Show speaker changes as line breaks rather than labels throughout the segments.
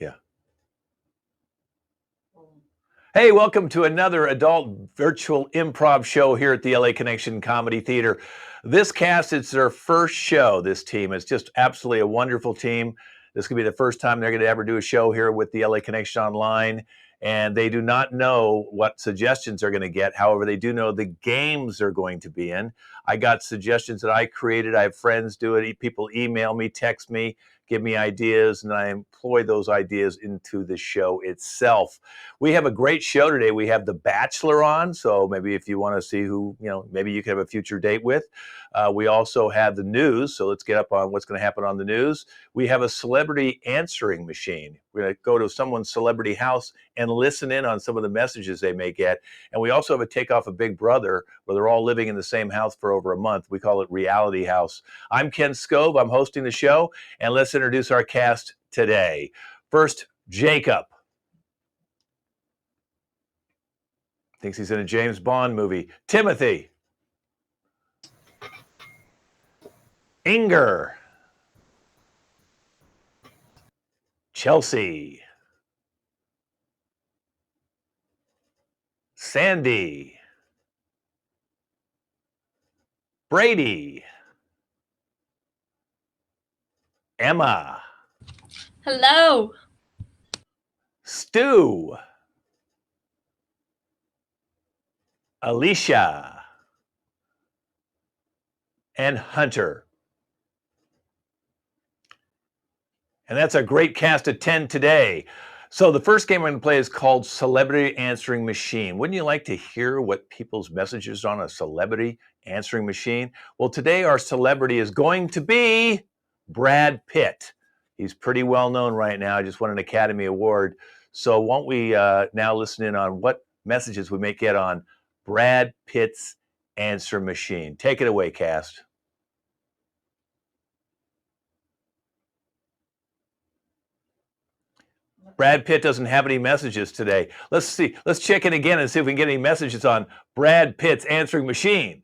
Yeah. Hey, welcome to another adult virtual improv show here at the LA Connection Comedy Theater. This cast, it's their first show, this team. It's just absolutely a wonderful team. This could be the first time they're going to ever do a show here with the LA Connection Online. And they do not know what suggestions they're going to get. However, they do know the games they're going to be in. I got suggestions that I created. I have friends do it. People email me, text me, give me ideas, and I employ those ideas into the show itself. We have a great show today. We have The Bachelor on, so maybe if you want to see who, maybe you could have a future date with. We also have the news, so let's get up on what's going to happen on the news. We have a celebrity answering machine. We're going to go to someone's celebrity house and listen in on some of the messages they may get. And we also have a Takeoff of Big Brother, where they're all living in the same house for over a month. We call it Reality House. I'm Ken Scove. I'm hosting the show, and let's introduce our cast today. First, Jacob. Thinks he's in a James Bond movie. Timothy. Inger. Chelsea. Sandy. Brady. Emma.
Hello.
Stu. Alicia. And Hunter. And that's a great cast of 10 today. So the first game we're going to play is called Celebrity Answering Machine. Wouldn't you like to hear what people's messages are on a celebrity answering machine? Well, today our celebrity is going to be Brad Pitt. He's pretty well known right now. Just won an Academy Award. So won't we now listen in on what messages we may get on Brad Pitt's answer machine? Take it away, cast. Brad Pitt doesn't have any messages today. Let's see. Let's check in again and see if we can get any messages on Brad Pitt's answering machine.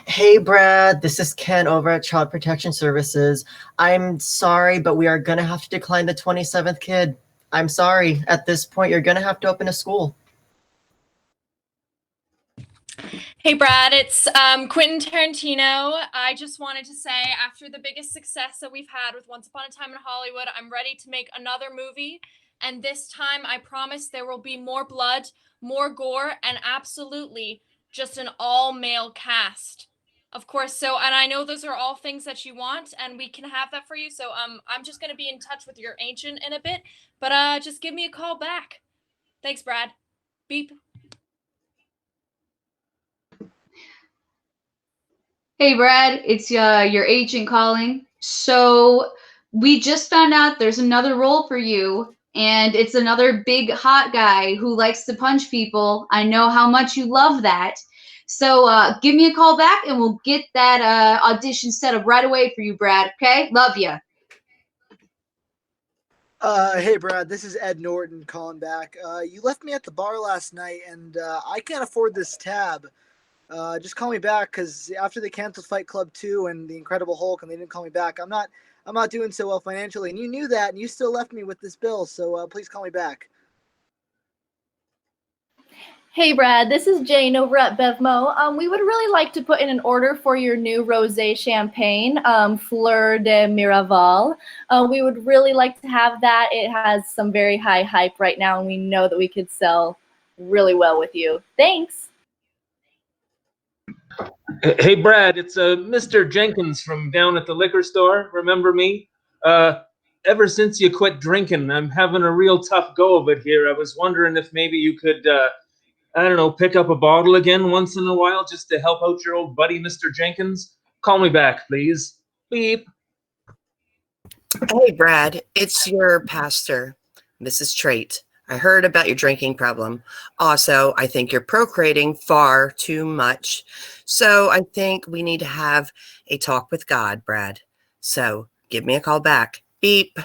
Hey, Brad, this is Ken over at Child Protection Services. I'm sorry, but we are going to have to decline the 27th kid. I'm sorry. At this point, you're going to have to open a school.
Hey, Brad, it's Quentin Tarantino. I just wanted to say, after the biggest success that we've had with Once Upon a Time in Hollywood, I'm ready to make another movie. And this time, I promise there will be more blood, more gore, and absolutely just an all-male cast. Of course, and I know those are all things that you want, and we can have that for you. So I'm just going to be in touch with your agent in a bit, but just give me a call back. Thanks, Brad. Beep.
Hey, Brad, it's your agent calling. So we just found out there's another role for you, and it's another big hot guy who likes to punch people. I know how much you love that. So give me a call back, and we'll get that audition set up right away for you, Brad, okay? Love you.
Hey, Brad, this is Ed Norton calling back. You left me at the bar last night, and I can't afford this tab. Just call me back, because after they canceled Fight Club 2 and The Incredible Hulk and they didn't call me back, I'm not doing so well financially, and you knew that, and you still left me with this bill, so please call me back.
Hey, Brad, this is Jane over at Bevmo. We would really like to put in an order for your new rosé champagne, Fleur de Miraval. We would really like to have that. It has some very high hype right now, and we know that we could sell really well with you. Thanks.
Hey, Brad, it's Mr. Jenkins from down at the liquor store. Remember me? Ever since you quit drinking, I'm having a real tough go of it here. I was wondering if maybe you could, pick up a bottle again once in a while just to help out your old buddy, Mr. Jenkins. Call me back, please. Beep.
Hey, Brad, it's your pastor, Mrs. Trait. I heard about your drinking problem. Also, I think you're procreating far too much. So I think we need to have a talk with God, Brad. So give me a call back. Beep.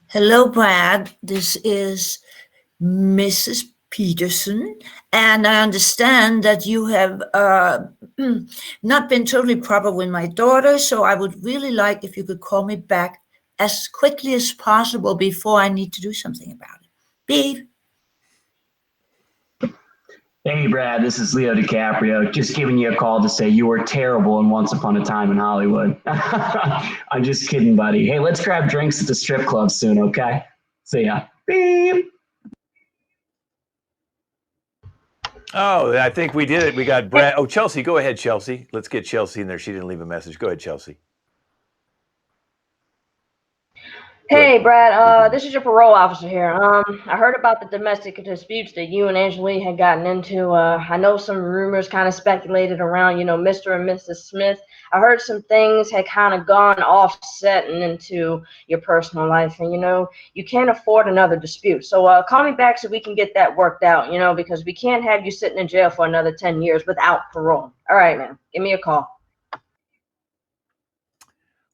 Hello, Brad. This is Mrs. Peterson, and I understand that you have not been totally proper with my daughter, so I would really like if you could call me back as quickly as possible before I need to do something about it. Beef.
Hey, Brad, this is Leo DiCaprio. Just giving you a call to say you were terrible in Once Upon a Time in Hollywood. I'm just kidding, buddy. Hey, let's grab drinks at the strip club soon, okay? See ya. Beep.
Oh, I think we did it. We got Brad. Oh, Chelsea, go ahead, Chelsea. Let's get Chelsea in there. She didn't leave a message. Go ahead, Chelsea.
Hey, Brad, this is your parole officer here. I heard about the domestic disputes that you and Angelique had gotten into. I know some rumors kind of speculated around, Mr. and Mrs. Smith. I heard some things had kind of gone offset and into your personal life, and, you can't afford another dispute. So call me back so we can get that worked out, because we can't have you sitting in jail for another 10 years without parole. All right, man, give me a call.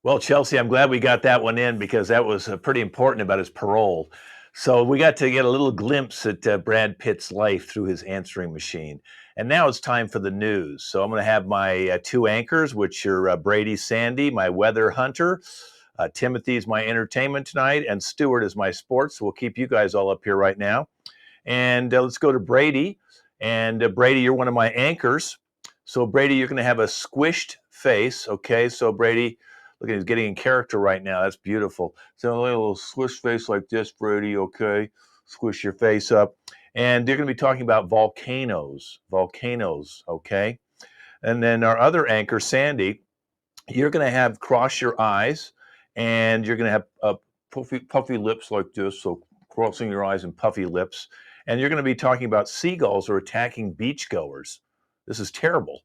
Well, Chelsea, I'm glad we got that one in because that was pretty important about his parole. So we got to get a little glimpse at Brad Pitt's life through his answering machine. And now it's time for the news. So I'm going to have my two anchors, which are Brady Sandy, my weather hunter. Timothy's my entertainment tonight, and Stuart is my sports. So we'll keep you guys all up here right now. And let's go to Brady. And Brady, you're one of my anchors. So Brady, you're going to have a squished face. Okay, so Brady, look at, he's getting in character right now. That's beautiful. So a little squish face like this, Brady, okay? Squish your face up. And they're going to be talking about volcanoes, okay? And then our other anchor, Sandy, you're going to have cross your eyes, and you're going to have puffy lips like this, so crossing your eyes and puffy lips. And you're going to be talking about seagulls are attacking beachgoers. This is terrible.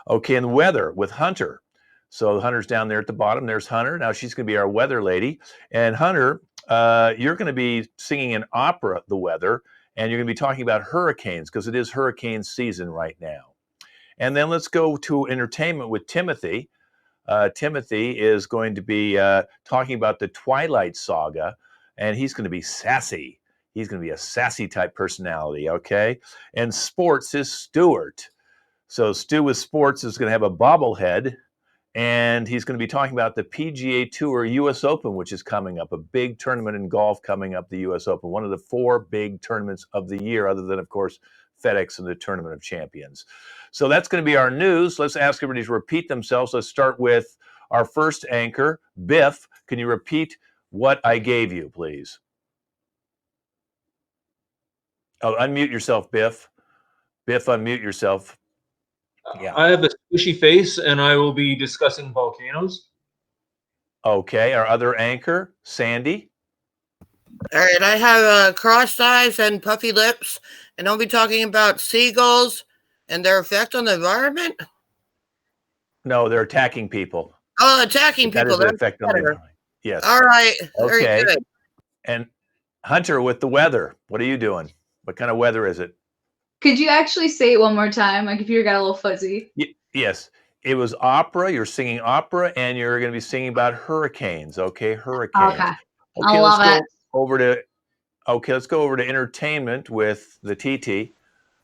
Okay, and weather with Hunter. So Hunter's down there at the bottom. There's Hunter. Now she's going to be our weather lady. And Hunter, you're going to be singing an opera, The Weather, and you're going to be talking about hurricanes because it is hurricane season right now. And then let's go to entertainment with Timothy. Timothy is going to be talking about the Twilight Saga, and he's going to be sassy. He's going to be a sassy type personality, okay? And sports is Stuart. So Stu with sports is going to have a bobblehead, and he's going to be talking about the PGA Tour US Open, which is coming up, a big tournament in golf coming up, the US Open, one of the 4 big tournaments of the year, other than, of course, FedEx and the Tournament of Champions. So that's going to be our news. Let's ask everybody to repeat themselves. Let's start with our first anchor, Biff. Can you repeat what I gave you, please? Oh, unmute yourself, Biff. Biff, unmute yourself. Yeah.
I have a squishy face, and I will be discussing volcanoes.
Okay, our other anchor, Sandy.
All right, I have crossed eyes and puffy lips, and I'll be talking about seagulls and their effect on the environment.
No, they're attacking people.
Oh, attacking
That
people.
is the effect on the environment. Yes.
All right.
Okay.
Very good.
And Hunter, with the weather, what are you doing? What kind of weather is it?
Could you actually say it one more time? My computer got a little fuzzy.
Yes. It was opera. You're singing opera, and you're going to be singing about hurricanes. Okay, hurricanes.
Okay. I love it.
Let's go over to entertainment with the TT.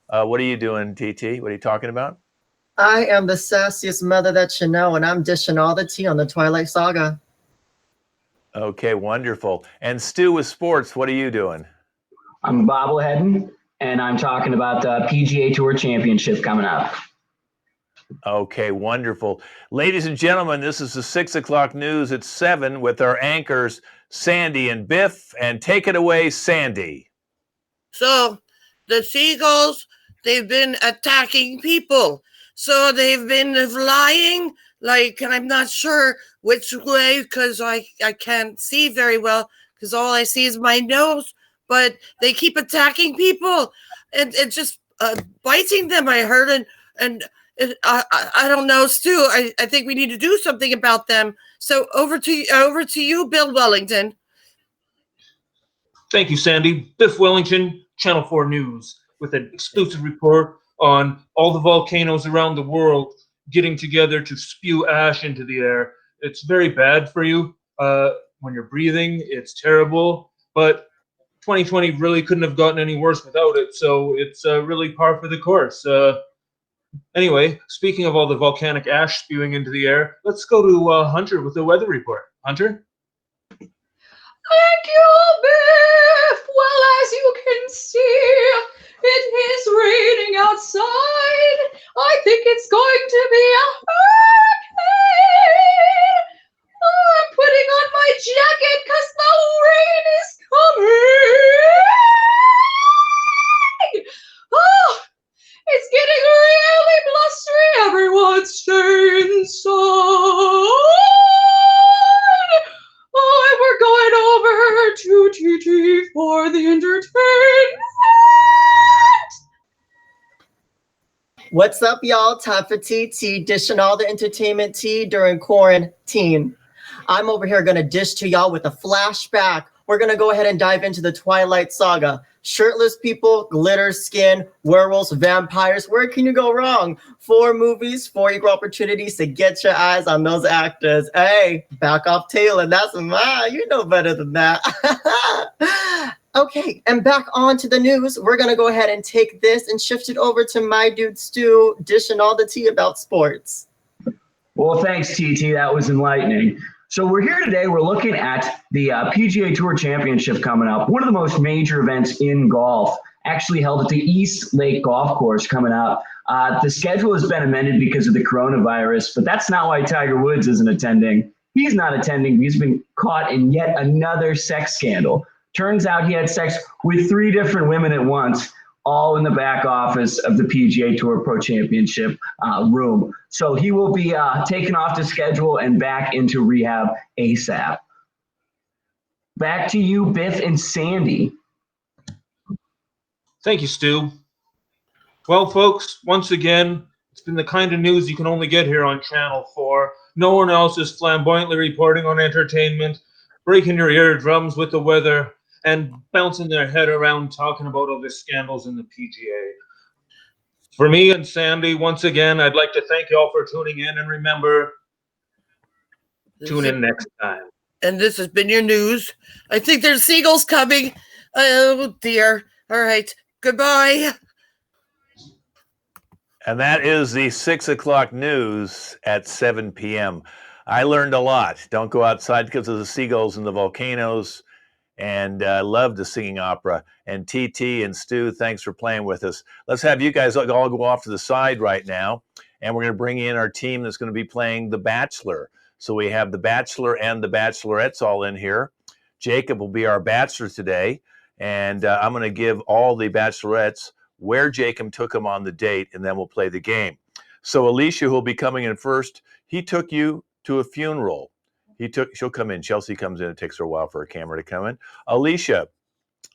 What are you doing, TT? What are you talking about?
I am the sassiest mother that you know, and I'm dishing all the tea on the Twilight Saga.
Okay, wonderful. And Stu with sports, what are you doing?
I'm bobbleheading, and I'm talking about the PGA Tour Championship coming up.
Okay, wonderful. Ladies and gentlemen, this is the 6 o'clock news at 7 with our anchors, Sandy and Biff. And take it away, Sandy.
So the seagulls, they've been attacking people. So they've been flying, like, I'm not sure which way because I can't see very well because all I see is my nose. But they keep attacking people and just biting them, I heard. And I don't know, Stu. I think we need to do something about them. So over to you, Bill Wellington.
Thank you, Sandy. Biff Wellington, Channel 4 News, with an exclusive report on all the volcanoes around the world getting together to spew ash into the air. It's very bad for you when you're breathing. It's terrible, but 2020 really couldn't have gotten any worse without it, so it's really par for the course. Anyway, speaking of all the volcanic ash spewing into the air, let's go to Hunter with the weather report. Hunter?
Thank you, Biff. Well, as you can see, it is raining outside. I think it's going to be a hurricane. I'm putting on my jacket because the rain is coming. Oh, it's getting really blustery. Everyone stay inside. Oh, and we're going over to TT for the entertainment.
What's up, y'all? Time for TT, dishing all the entertainment tea during quarantine. I'm over here gonna dish to y'all with a flashback. We're gonna go ahead and dive into the Twilight Saga. Shirtless people, glitter skin, werewolves, vampires. Where can you go wrong? 4 movies, 4 equal opportunities to get your eyes on those actors. Hey, back off Taylor. That's mine. You know better than that. Okay, and back on to the news. We're gonna go ahead and take this and shift it over to my dude Stu, dishing all the tea about sports.
Well, thanks, TT. That was enlightening. So we're here today. We're looking at the PGA Tour Championship coming up. One of the most major events in golf, actually held at the East Lake Golf Course coming up. The schedule has been amended because of the coronavirus, but that's not why Tiger Woods isn't attending. He's not attending. He's been caught in yet another sex scandal. Turns out he had sex with 3 different women at once, all in the back office of the PGA Tour Pro Championship room. So he will be taken off the schedule and back into rehab ASAP. Back to you, Biff and Sandy.
Thank you, Stu. Well, folks, once again, it's been the kind of news you can only get here on Channel 4. No one else is flamboyantly reporting on entertainment, breaking your eardrums with the weather, and bouncing their head around talking about all the scandals in the PGA. For me and Sandy, once again, I'd like to thank you all for tuning in, and remember, tune in next time.
And this has been your news. I think there's seagulls coming. Oh, dear. All right. Goodbye.
And that is the 6 o'clock news at 7 p.m. I learned a lot. Don't go outside because of the seagulls and the volcanoes. And love the singing opera. And TT and Stu, thanks for playing with us. Let's have you guys all go off to the side right now. And we're going to bring in our team that's going to be playing The Bachelor. So we have The Bachelor and The Bachelorettes all in here. Jacob will be our bachelor today. And I'm going to give all the bachelorettes where Jacob took them on the date, and then we'll play the game. So Alicia, who'll be coming in first, he took you to a funeral. She'll come in. Chelsea comes in. It takes her a while for a camera to come in. Alicia,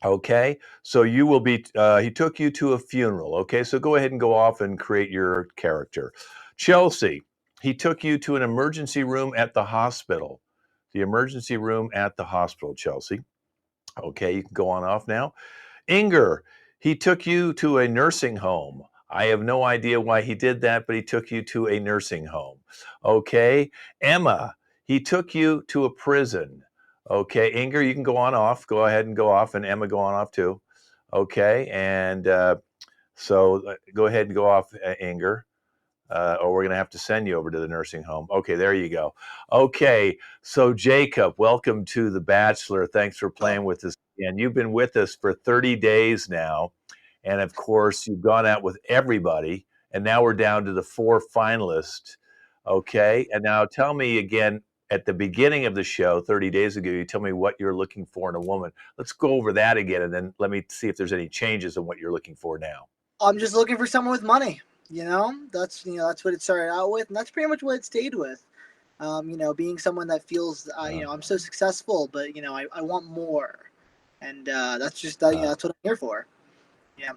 okay. So you will be, he took you to a funeral. Okay. So go ahead and go off and create your character. Chelsea, he took you to an emergency room at the hospital. The emergency room at the hospital, Chelsea. Okay. You can go on off now. Inger, he took you to a nursing home. I have no idea why he did that, but he took you to a nursing home. Okay. Emma, he took you to a prison. Okay, Inger, you can go on off. Go ahead and go off, and Emma go on off too. Okay, and so go ahead and go off, Inger, or we're going to have to send you over to the nursing home. Okay, there you go. Okay, so Jacob, welcome to The Bachelor. Thanks for playing with us. And you've been with us for 30 days now. And of course, you've gone out with everybody. And now we're down to the 4 finalists. Okay, and now tell me again, at the beginning of the show 30 days ago, you tell me what you're looking for in a woman. Let's go over that again, and then let me see if there's any changes in what you're looking for now.
I'm just looking for someone with money. That's what it started out with, and that's pretty much what it stayed with. Being someone that feels, I'm so successful, but I want more, and that's just that's what I'm here for. Yeah.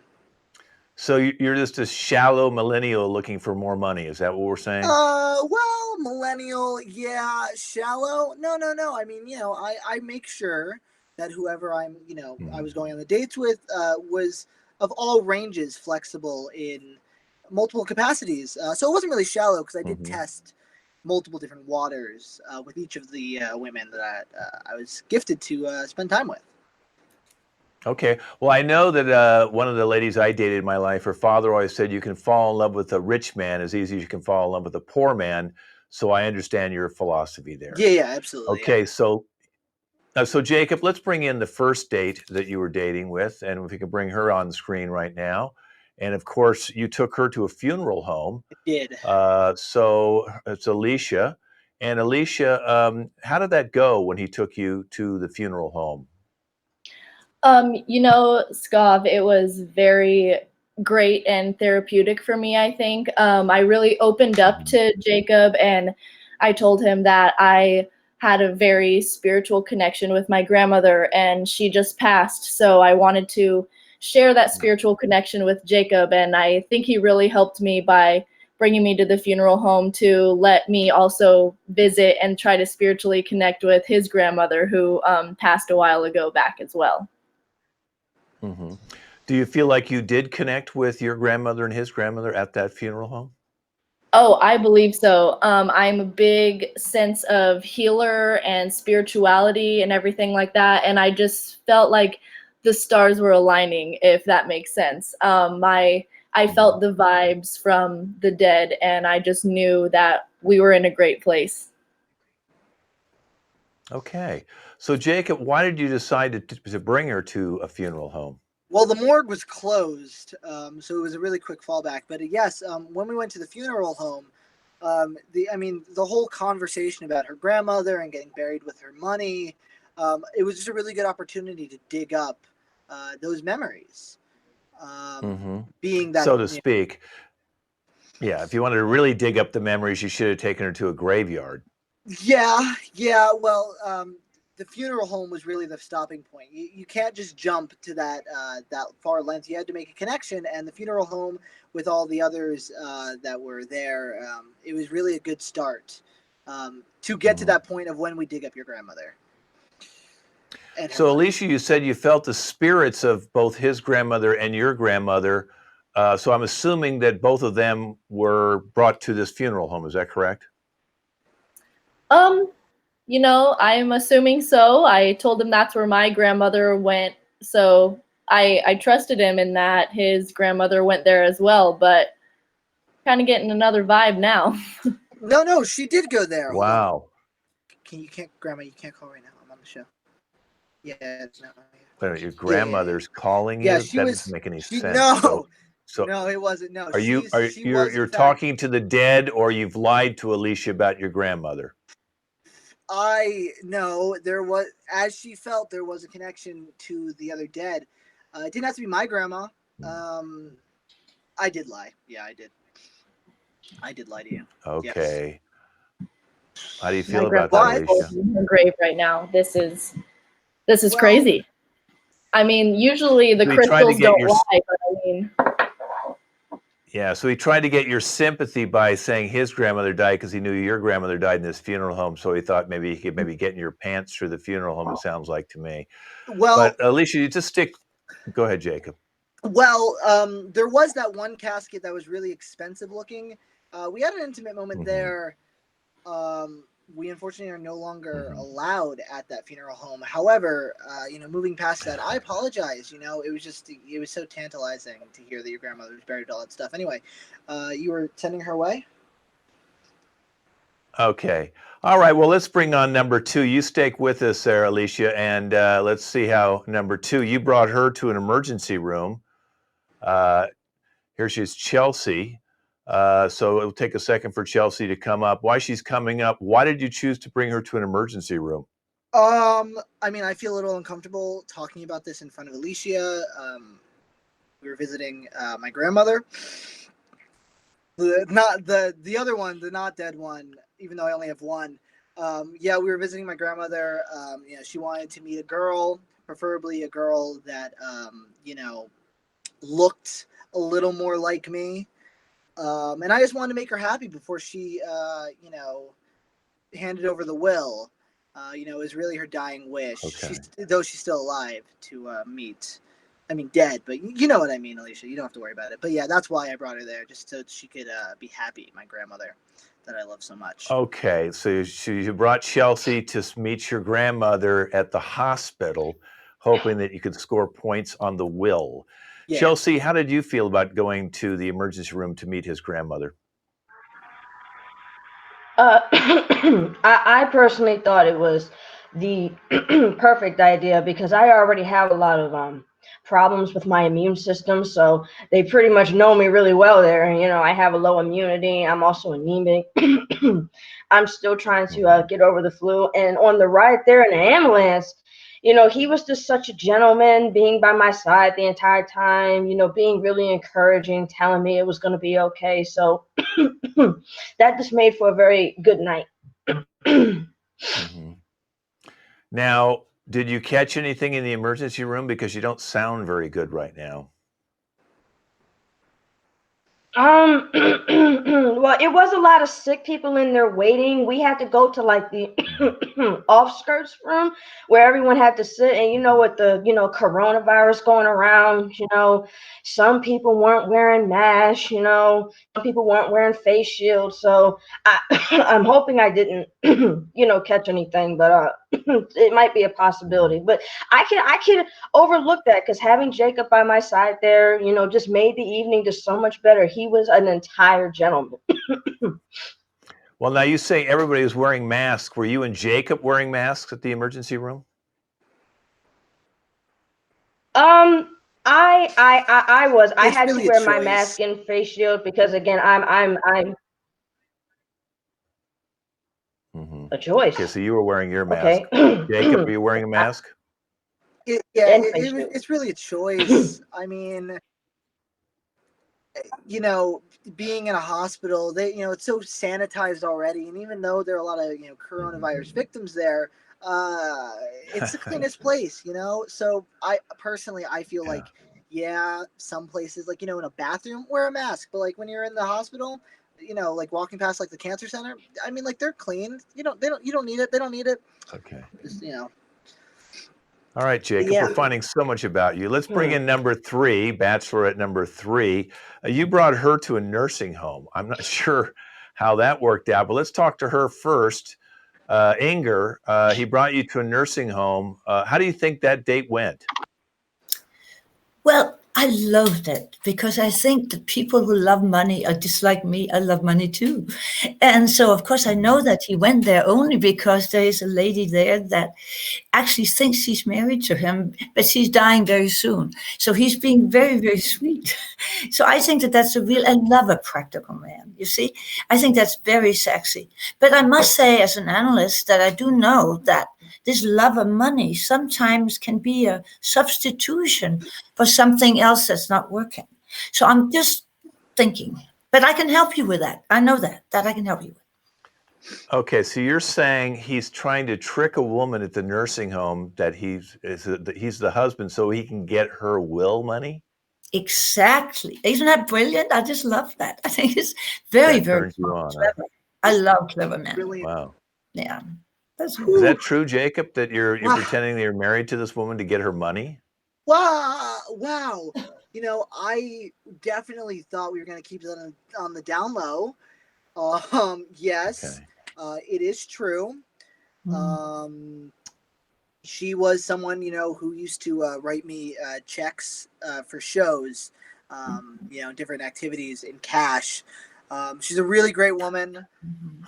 So you're just a shallow millennial looking for more money. Is that what we're saying?
Well, millennial, yeah. Shallow, no. I mean, I make sure that whoever I'm, I was going on the dates with, was of all ranges, flexible in multiple capacities. So it wasn't really shallow because I did test multiple different waters with each of the women that I was gifted to spend time with.
Okay. Well, I know that one of the ladies I dated in my life, her father always said you can fall in love with a rich man as easy as you can fall in love with a poor man. So I understand your philosophy there.
Yeah, absolutely.
Okay.
Yeah.
So So Jacob, let's bring in the first date that you were dating with, and if we can bring her on the screen right now. And of course, you took her to a funeral home.
I did.
So it's Alicia. And Alicia, how did that go when he took you to the funeral home?
Scav, it was very great and therapeutic for me, I think. I really opened up to Jacob, and I told him that I had a very spiritual connection with my grandmother, and she just passed. So I wanted to share that spiritual connection with Jacob, and I think he really helped me by bringing me to the funeral home to let me also visit and try to spiritually connect with his grandmother, who passed a while ago back as well.
Mm-hmm. Do you feel like you did connect with your grandmother and his grandmother at that funeral home?
Oh, I believe so. I'm a big sense of healer and spirituality and everything like that. And I just felt like the stars were aligning, if that makes sense. I felt the vibes from the dead, and I just knew that we were in a great place.
Okay. So Jacob, why did you decide to bring her to a funeral home?
Well, the morgue was closed, so it was a really quick fallback. But yes, when we went to the funeral home, the whole conversation about her grandmother and getting buried with her money, it was just a really good opportunity to dig up those memories. Being that,
so to speak. Yeah, if you wanted to really dig up the memories, you should have taken her to a graveyard.
Yeah. Well, the funeral home was really the stopping point. You can't just jump to that far length. You had to make a connection, and the funeral home with all the others that were there, it was really a good start to get to that point of when we dig up your grandmother.
So Alicia, you said you felt the spirits of both his grandmother and your grandmother. So I'm assuming that both of them were brought to this funeral home. Is that correct?
I'm assuming so. I told him that's where my grandmother went, so I trusted him in that his grandmother went there as well, but kind of getting another vibe now.
No, she did go there.
Wow.
Grandma, you can't call right now. I'm on the show. Yeah,
no. Your grandmother's calling you?
Yeah,
that doesn't make any sense.
No.
So
no, it wasn't. No,
you're talking to the dead, or you've lied to Alicia about your grandmother?
No, there was, as she felt, there was a connection to the other dead. It didn't have to be my grandma. I did lie. Yeah, I did. I did lie to you.
Okay. Yes. How do you feel
my
about that, Alicia?
In her grave right now. This is crazy. I mean, usually the crystals don't lie, but I mean.
Yeah, so he tried to get your sympathy by saying his grandmother died because he knew your grandmother died in this funeral home. So he thought maybe he could get in your pants through the funeral home. It sounds like to me.
Well,
but Alicia, you just stick. Go ahead, Jacob.
Well, there was that one casket that was really expensive looking. We had an intimate moment there. We unfortunately are no longer allowed at that funeral home. However, moving past that, I apologize. It was so tantalizing to hear that your grandmother was buried, all that stuff. Anyway, you were sending her away?
Okay. All right. Well, let's bring on number 2. You stick with us there, Alicia, and let's see how number 2, you brought her to an emergency room. Here she's Chelsea. So it'll take a second for Chelsea to come up. Why she's coming up? Why did you choose to bring her to an emergency room?
I feel a little uncomfortable talking about this in front of Alicia. We were visiting my grandmother. The other one, the not dead one, even though I only have one. We were visiting my grandmother. She wanted to meet a girl, preferably a girl that looked a little more like me. And I just wanted to make her happy before she, handed over the will. It was really her dying wish.
Okay.
Though she's still alive to meet. I mean, dead, but you know what I mean, Alicia. You don't have to worry about it. But yeah, that's why I brought her there, just so she could be happy, my grandmother, that I love so much.
Okay, so you brought Chelsea to meet your grandmother at the hospital, hoping that you could score points on the will. Yeah. Chelsea, how did you feel about going to the emergency room to meet his grandmother?
I personally thought it was the perfect idea because I already have a lot of problems with my immune system. So they pretty much know me really well there. And, I have a low immunity. I'm also anemic. I'm still trying to get over the flu. And on the ride there in the ambulance, he was just such a gentleman, being by my side the entire time, being really encouraging, telling me it was going to be okay. So that just made for a very good night.
Mm-hmm. Now, did you catch anything in the emergency room? Because you don't sound very good right now.
Well, it was a lot of sick people in there waiting. We had to go to like the off-skirts room where everyone had to sit. And with the, coronavirus going around, some people weren't wearing masks, some people weren't wearing face shields. So I'm hoping I didn't, catch anything, but it might be a possibility. But I can overlook that because having Jacob by my side there, just made the evening just so much better. He was an entire gentleman.
Well, now you say everybody was wearing masks. Were you and Jacob wearing masks at the emergency room?
I was. I
It's
had
really
to
a
wear my
choice.
mask and face shield because again, I'm
Mm-hmm.
a choice.
Okay, so you were wearing your mask.
Okay.
Jacob, are you wearing a mask?
And
It's really a choice. I mean, being in a hospital, it's so sanitized already, and even though there are a lot of coronavirus victims there, it's the cleanest place. So I personally feel like some places like in a bathroom wear a mask, but like when you're in the hospital, like walking past like the cancer center, I mean, like they're clean. You don't need it. They don't need it.
Okay.
Just,
All right, Jacob,
Yeah.
we're finding so much about you. Let's bring in number 3, bachelorette number 3. You brought her to a nursing home. I'm not sure how that worked out, but let's talk to her first. Inger, he brought you to a nursing home. How do you think that date went?
Well, I loved it because I think that people who love money are just like me. I love money too. And so, of course, I know that he went there only because there is a lady there that actually thinks she's married to him, but she's dying very soon. So he's being very, very sweet. So I think that that's a real, I love a practical man. You see, I think that's very sexy. But I must say, as an analyst, that I do know that this love of money sometimes can be a substitution for something else that's not working. So I'm just thinking, but I can help you with that. I know that I can help you with.
Okay, so you're saying he's trying to trick a woman at the nursing home that he's the husband so he can get her will money?
Exactly. Isn't that brilliant? I just love that. I think it's very,
That
very
turns you on, huh?
clever. I love clever men.
Brilliant.
Wow.
Yeah. That's
Is that true, Jacob, that you're
Wow.
pretending that you're married to this woman to get her money?
Wow. I definitely thought we were going to keep that on the down low. Yes,
Okay.
it is true. She was someone, who used to write me checks for shows, different activities in cash. She's a really great woman.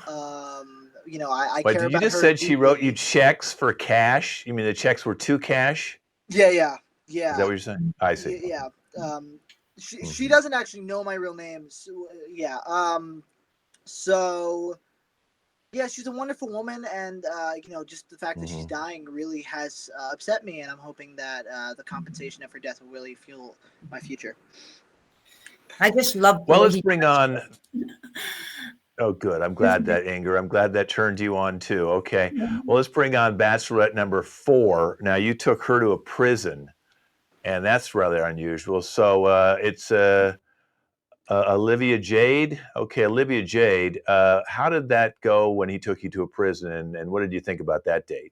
I
Wait,
care
did you
about
just
her
said she wrote you
deeply.
checks for cash? You mean the checks were to cash?
Yeah.
Is that what you're saying? I see.
Yeah. She doesn't actually know my real name. So, yeah. So yeah, she's a wonderful woman, and just the fact that she's dying really has upset me, and I'm hoping that the compensation of her death will really fuel my future.
I just love.
Well, let's bring on. Oh, good. I'm glad that I'm glad that turned you on too. Okay. Well, let's bring on bachelorette number 4. Now, you took her to a prison, and that's rather unusual. So it's Olivia Jade. Okay, Olivia Jade. How did that go when he took you to a prison, and what did you think about that date?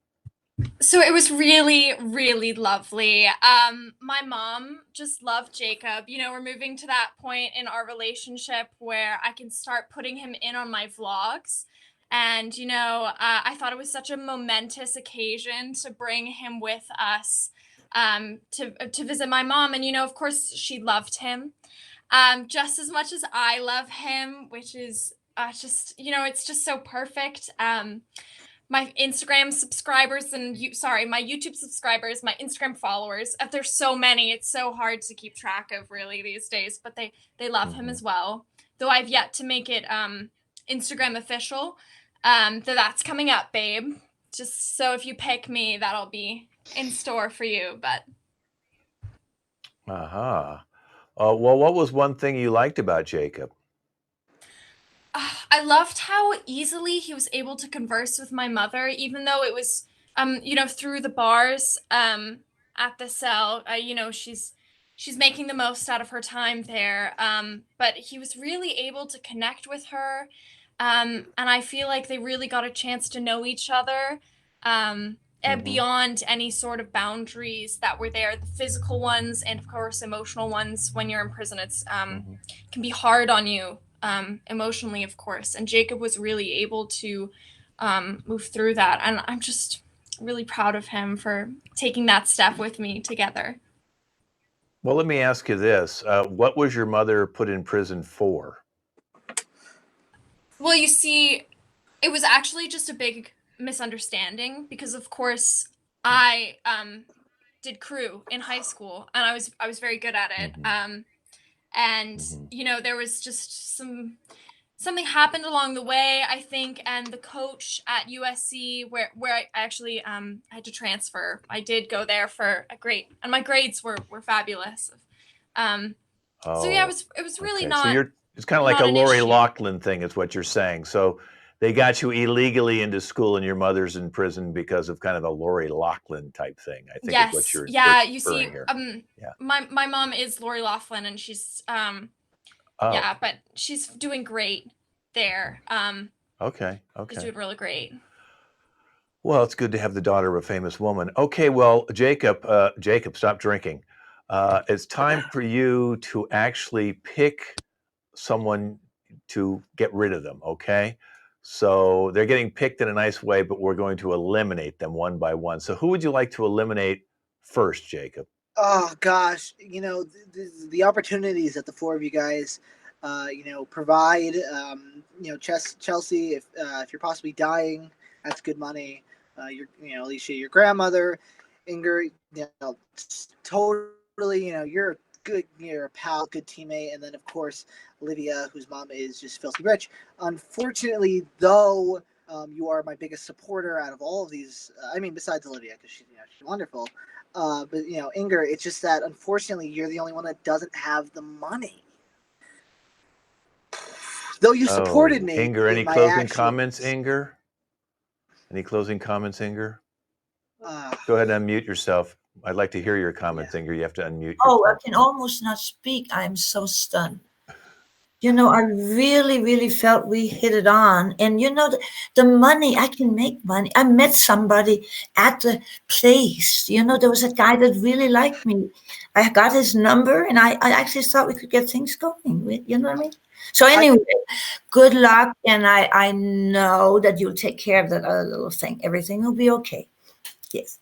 So it was really, really lovely. My mom just loved Jacob. We're moving to that point in our relationship where I can start putting him in on my vlogs. And, I thought it was such a momentous occasion to bring him with us to visit my mom. And, of course, she loved him just as much as I love him, which is just, it's just so perfect. my Instagram subscribers and my YouTube subscribers, my Instagram followers. There's so many. It's so hard to keep track of really these days, but they love him as well. Though I've yet to make it Instagram official. That's coming up, babe. Just so if you pick me, that'll be in store for you, but
well, what was one thing you liked about Jacob?
I loved how easily he was able to converse with my mother, even though it was, through the bars, at the cell. She's making the most out of her time there. But he was really able to connect with her, and I feel like they really got a chance to know each other, and beyond any sort of boundaries that were there, the physical ones and of course emotional ones. When you're in prison, it's can be hard on you. Emotionally, of course. And Jacob was really able to move through that. And I'm just really proud of him for taking that step with me together.
Well, let me ask you this. What was your mother put in prison for?
Well, you see, it was actually just a big misunderstanding because, of course, I did crew in high school and I was very good at it. There was just something happened along the way, I think, and the coach at USC, where I actually had to transfer. I did go there for and my grades were fabulous. So yeah, it was really not.
So it's kind of like a
an
Lori
issue.
Loughlin thing, is what you're saying. So they got you illegally into school, and your mother's in prison because of kind of a Lori Loughlin type thing. I think is what you're
you see,
here.
my mom is Lori Loughlin, and she's but she's doing great there.
Okay.
She's doing really great.
Well, it's good to have the daughter of a famous woman. Okay, well, Jacob, stop drinking. It's time for you to actually pick someone to get rid of them, okay? So they're getting picked in a nice way, but we're going to eliminate them one by one. So who would you like to eliminate first, Jacob?
Oh gosh, the opportunities that the four of you guys, provide. Chelsea, if you're possibly dying, that's good money. Alicia, your grandmother, Inger, totally, you're good, you're a pal, good teammate, and then of course Olivia, whose mom is just filthy rich. Unfortunately, though, you are my biggest supporter out of all of these. Besides Olivia, because she's wonderful. But Inger, it's just that unfortunately you're the only one that doesn't have the money. Though you supported me.
Inger, any closing comments, Inger? Any closing comments, Inger? Go ahead and unmute yourself. I'd like to hear your comments, Inger. You have to unmute yourself.
Oh, I can almost not speak. I'm so stunned. I really, really felt we hit it on. And, the money, I can make money. I met somebody at the place. There was a guy that really liked me. I got his number, and I actually thought we could get things going. You know what I mean? So anyway, good luck. And I know that you'll take care of that other little thing. Everything will be okay. Yes.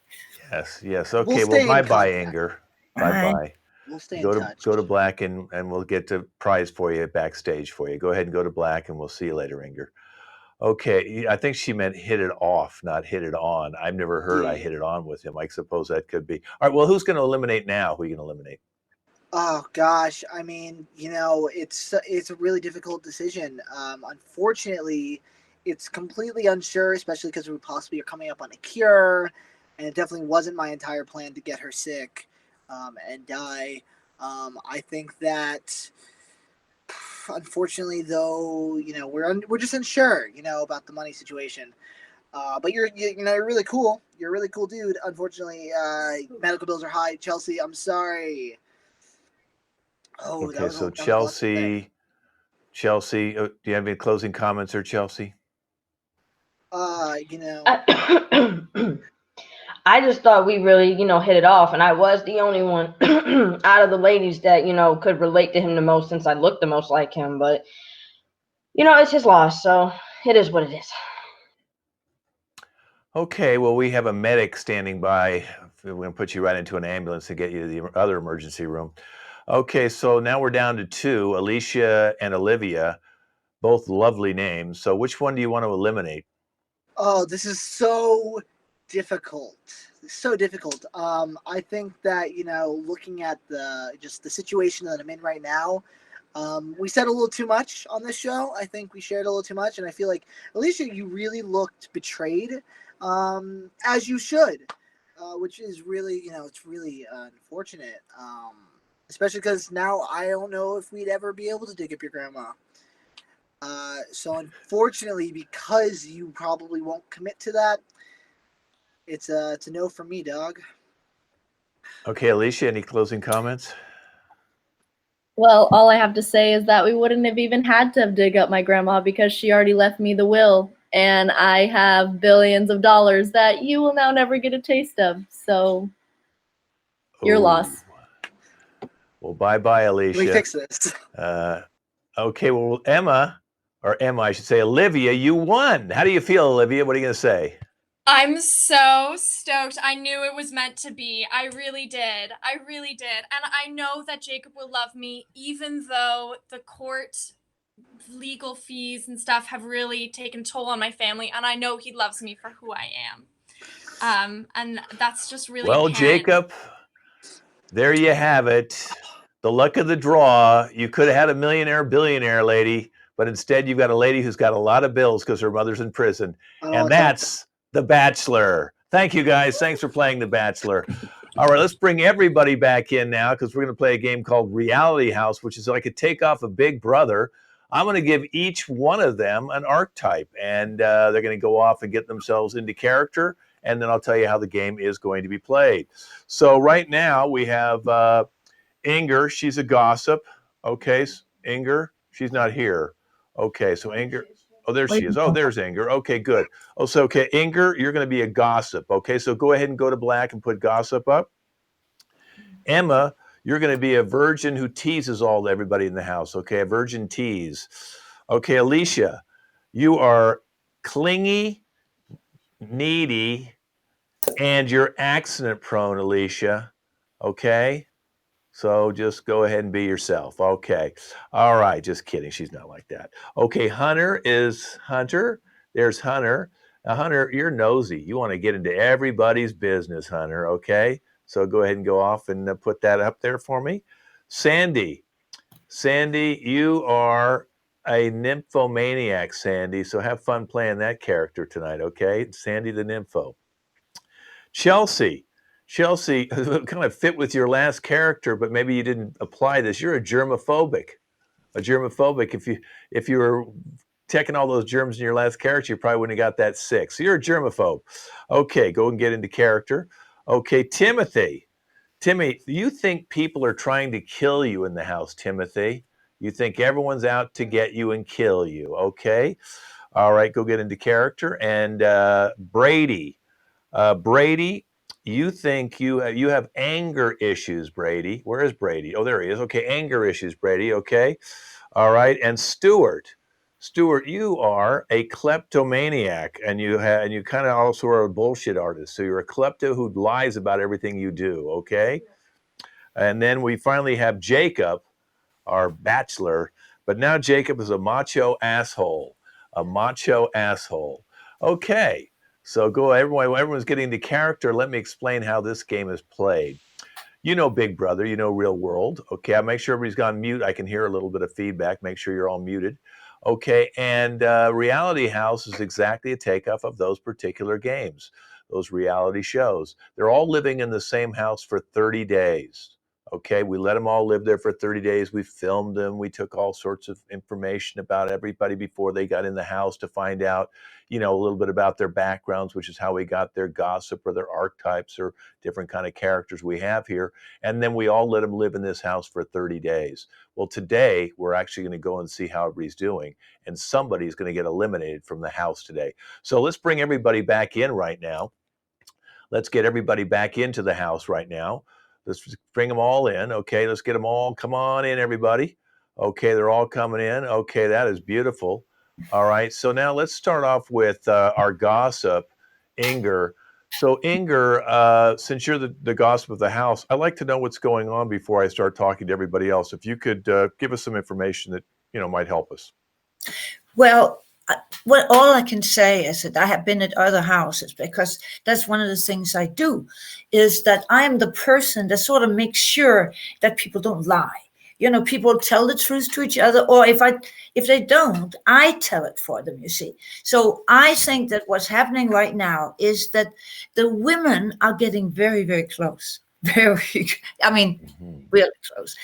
Yes. Okay, well, bye-bye, Inger. Bye-bye.
We'll stay in touch.
Go to Black and we'll get the prize for you backstage for you. Go ahead and go to Black and we'll see you later, Inger. Okay, I think she meant hit it off, not hit it on. I've never heard I hit it on with him. I suppose that could be. All right, well, who's going to eliminate now? Who are you going to eliminate?
Oh gosh, it's a really difficult decision. Unfortunately, it's completely unsure, especially because we possibly are coming up on a cure, and it definitely wasn't my entire plan to get her sick and die. I think that, unfortunately, though, we're just unsure, about the money situation. But you're really cool. You're a really cool dude. Unfortunately, medical bills are high. Chelsea, I'm sorry. Oh,
okay, so Chelsea, do you have any closing comments or Chelsea?
I just thought we really, hit it off, and I was the only one out of the ladies that, could relate to him the most since I looked the most like him. But, it's his loss, so it is what it is.
Okay, well, we have a medic standing by. We're going to put you right into an ambulance and get you to the other emergency room. Okay, so now we're down to two, Alicia and Olivia, both lovely names. So which one do you want to eliminate?
Oh, this is so difficult. So difficult. I think that, looking at the situation that I'm in right now, we said a little too much on this show. I think we shared a little too much, and I feel like, Alicia, you really looked betrayed, as you should, which is really, it's really unfortunate, especially because now I don't know if we'd ever be able to dig up your grandma. So unfortunately, because you probably won't commit to that, it's a no for me, dog.
Okay, Alicia, any closing comments?
Well, all I have to say is that we wouldn't have even had to dig up my grandma because she already left me the will, and I have billions of dollars that you will now never get a taste of. So, your
Ooh.
loss.
Well, bye-bye, Alicia.
Let me fix this.
Okay, well, Emma, I should say, Olivia, you won. How do you feel, Olivia? What are you going to say?
I'm so stoked. I knew it was meant to be. I really did. And I know that Jacob will love me, even though the court legal fees and stuff have really taken toll on my family. And I know he loves me for who I am. And that's just really
Well,
apparent.
Jacob, there you have it. The luck of the draw. You could have had a millionaire, billionaire lady, but instead you've got a lady who's got a lot of bills because her mother's in prison. And that's The Bachelor. Thank you, guys. Thanks for playing The Bachelor. All right, let's bring everybody back in now because we're going to play a game called Reality House, which is like a takeoff of Big Brother. I'm going to give each one of them an archetype, and they're going to go off and get themselves into character, and then I'll tell you how the game is going to be played. So right now we have Inger. She's a gossip. Okay, Inger, she's not here. Okay, so Inger. Oh, there she is. Oh, there's Inger. Okay, good. Oh, so, okay, Inger, you're going to be a gossip. Okay, so go ahead and go to black and put gossip up. Emma, you're going to be a virgin who teases everybody in the house. Okay, a virgin tease. Okay, Alicia, you are clingy, needy, and you're accident prone, Alicia. Okay? So just go ahead and be yourself. Okay. All right. Just kidding. She's not like that. Okay. Hunter is Hunter. There's Hunter. Now, Hunter, you're nosy. You want to get into everybody's business, Hunter. Okay. So go ahead and go off and put that up there for me. Sandy. Sandy, you are a nymphomaniac, Sandy. So have fun playing that character tonight. Okay. Sandy the nympho. Chelsea kind of fit with your last character, but maybe you didn't apply this. You're a germophobic. If you were taking all those germs in your last character, you probably wouldn't have got that sick. So you're a germaphobe. Okay, go and get into character. Okay, Timothy, you think people are trying to kill you in the house, Timothy? You think everyone's out to get you and kill you? Okay, all right, go get into character. And Brady. Brady, you think you have anger issues, Brady. Where is Brady? Oh, there he is. Okay, anger issues, Brady. Okay. All right. And Stuart, you are a kleptomaniac, and you kind of also are a bullshit artist. So you're a klepto who lies about everything you do. Okay. And then we finally have Jacob, our bachelor, but now Jacob is a macho asshole. Okay. So everyone's getting into character. Let me explain how this game is played. You know Big Brother, you know Real World. Okay, I'll make sure everybody's gone mute. I can hear a little bit of feedback. Make sure you're all muted. Okay, and Reality House is exactly a takeoff of those particular games, those reality shows. They're all living in the same house for 30 days. Okay, we let them all live there for 30 days. We filmed them. We took all sorts of information about everybody before they got in the house to find out, a little bit about their backgrounds, which is how we got their gossip or their archetypes or different kind of characters we have here. And then we all let them live in this house for 30 days. Well, today we're actually going to go and see how everybody's doing. And somebody's going to get eliminated from the house today. So let's bring everybody back in right now. Let's get everybody back into the house right now. Let's bring them all in. Okay, let's get them all. Come on in, everybody. Okay, they're all coming in. Okay, that is beautiful. All right, so now let's start off with our gossip, Inger. So Inger, since you're the gossip of the house, I'd like to know what's going on before I start talking to everybody else. If you could give us some information that might help us.
Well, Well, all I can say is that I have been at other houses, because that's one of the things I do, is that I am the person that sort of makes sure that people don't lie. You know, people tell the truth to each other, or if they don't, I tell it for them, you see. So I think that what's happening right now is that the women are getting very, very close. Really close.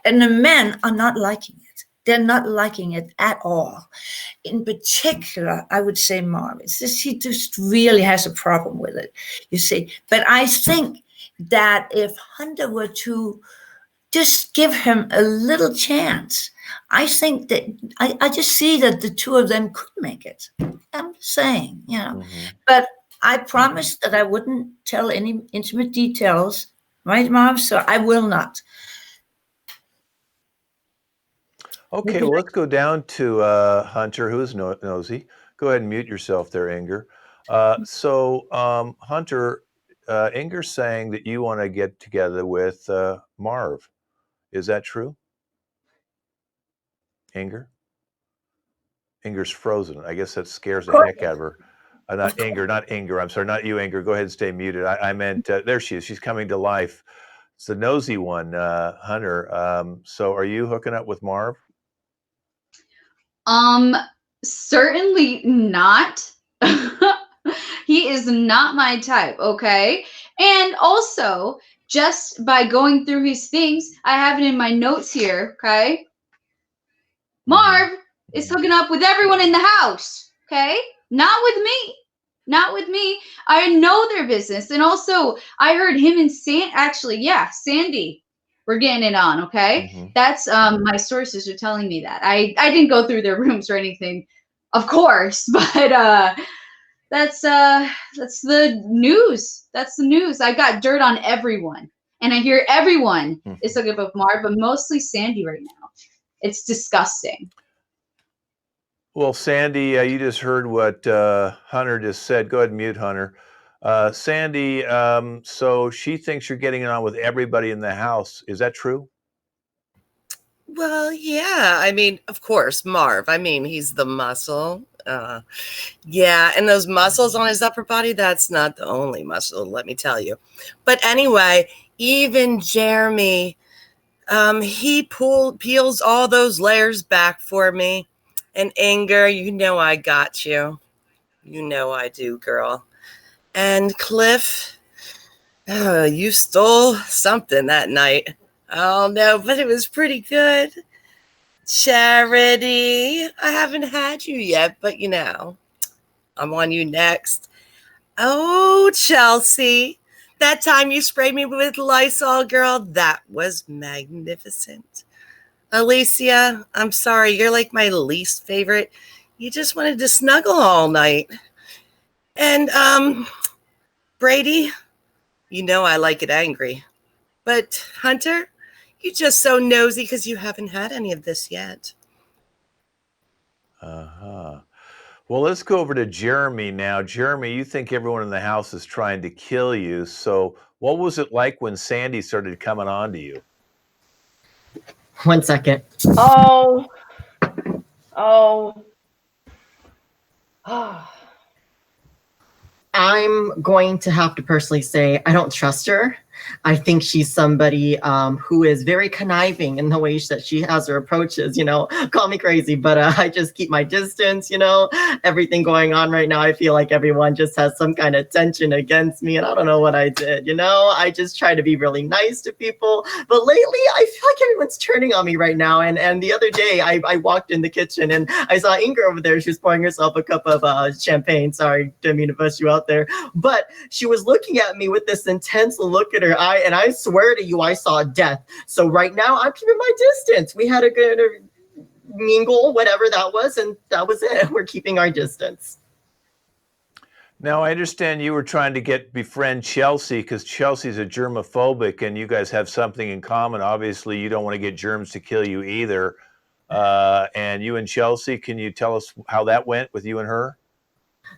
And the men are not liking it. They're not liking it at all. In particular, I would say Marv. He just really has a problem with it, you see. But I think that if Hunter were to just give him a little chance, I think that I just see that the two of them could make it. I'm saying, you know. But I promised that I wouldn't tell any intimate details, right, Marv? So I will not.
Okay, well, let's go down to Hunter, who's nosy. Go ahead and mute yourself there, Inger. Hunter, Inger's saying that you want to get together with Marv. Is that true? Inger? Inger's frozen. I guess that scares the heck out of her. Not Inger. I'm sorry, not you, Inger. Go ahead and stay muted. I meant, there she is. She's coming to life. It's the nosy one, Hunter. So are you hooking up with Marv?
Certainly not. He is not my type, okay? And also, just by going through his things, I have it in my notes here, okay? Marv is hooking up with everyone in the house, okay? Not with me. Not with me. I know their business. And also, I heard him and Sandy were getting it on, okay? That's my sources are telling me that. I didn't go through their rooms or anything, of course, but that's the news. That's the news. I got dirt on everyone. And I hear everyone is hooking up with Marv, but mostly Sandy right now. It's disgusting.
Well, Sandy, you just heard what Hunter just said. Go ahead and mute Hunter. Sandy, so she thinks you're getting it on with everybody in the house. Is that true?
Well, yeah. I mean, of course, Marv. I mean, he's the muscle. Yeah, and those muscles on his upper body, that's not the only muscle, let me tell you. But anyway, even Jeremy, he peels all those layers back for me. And Inger, you know I got you. You know I do, girl. And Cliff, you stole something that night. Oh, no, but it was pretty good. Charity, I haven't had you yet, but you know, I'm on you next. Oh, Chelsea, that time you sprayed me with Lysol, girl, that was magnificent. Alicia, I'm sorry, you're like my least favorite. You just wanted to snuggle all night. And, Brady, you know I like it angry. But, Hunter, you're just so nosy because you haven't had any of this yet.
Well, let's go over to Jeremy now. Jeremy, you think everyone in the house is trying to kill you. So what was it like when Sandy started coming on to you?
1 second.
Oh.
I'm going to have to personally say I don't trust her. I think she's somebody who is very conniving in the way that she has her approaches, you know, call me crazy, but I just keep my distance, you know, everything going on right now. I feel like everyone just has some kind of tension against me and I don't know what I did, you know, I just try to be really nice to people. But lately I feel like everyone's turning on me right now. And the other day I walked in the kitchen and I saw Inger over there. She was pouring herself a cup of champagne. Sorry, didn't mean to bust you out there. But she was looking at me with this intense look at her eye, and I swear to you, I saw death. So right now, I'm keeping my distance. We had a good mingle, whatever that was, and that was it. We're keeping our distance.
Now, I understand you were trying to befriend Chelsea because Chelsea's a germophobic, and you guys have something in common. Obviously, you don't want to get germs to kill you either. And you and Chelsea, can you tell us how that went with you and her?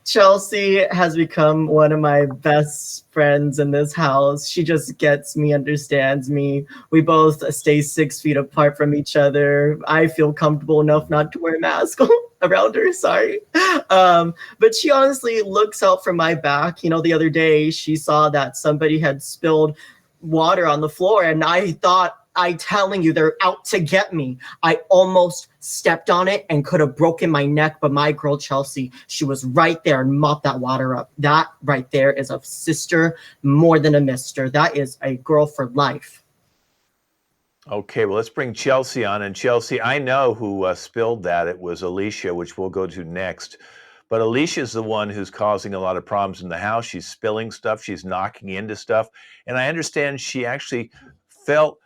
Chelsea has become one of my best friends in this house. She just gets me, understands me. We both stay 6 feet apart from each other. I feel comfortable enough not to wear a mask. around her. Sorry. But she honestly looks out for my back. You know, the other day she saw that somebody had spilled water on the floor, and I thought, I telling you, they're out to get me. I almost stepped on it and could have broken my neck, but my girl Chelsea, she was right there and mopped that water up. That right there is a sister more than a mister. That is a girl for life.
Okay, well, let's bring Chelsea on. And Chelsea, I know who spilled that. It was Alicia, which we'll go to next. But Alicia's the one who's causing a lot of problems in the house. She's spilling stuff. She's knocking into stuff. And I understand she actually fell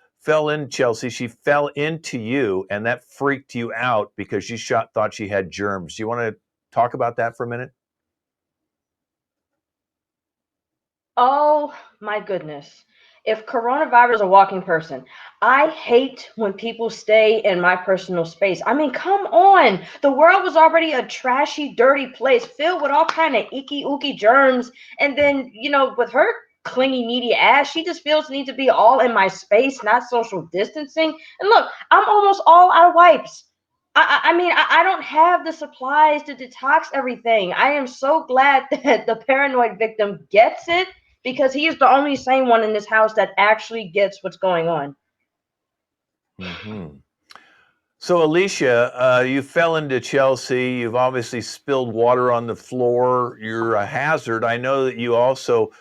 in, Chelsea. She fell into you, and that freaked you out because she thought she had germs. Do you want to talk about that for a minute?
Oh my goodness. If coronavirus is a walking person, I hate when people stay in my personal space. I mean, come on. The world was already a trashy, dirty place filled with all kind of icky, ooky germs. And then, you know, with her clingy, needy ass, she just feels the need to be all in my space, not social distancing. And look, I'm almost all out of wipes. I don't have the supplies to detox everything. I am so glad that the paranoid victim gets it because he is the only sane one in this house that actually gets what's going on.
Mm-hmm. So, Alicia, you fell into Chelsea. You've obviously spilled water on the floor. You're a hazard. I know that you also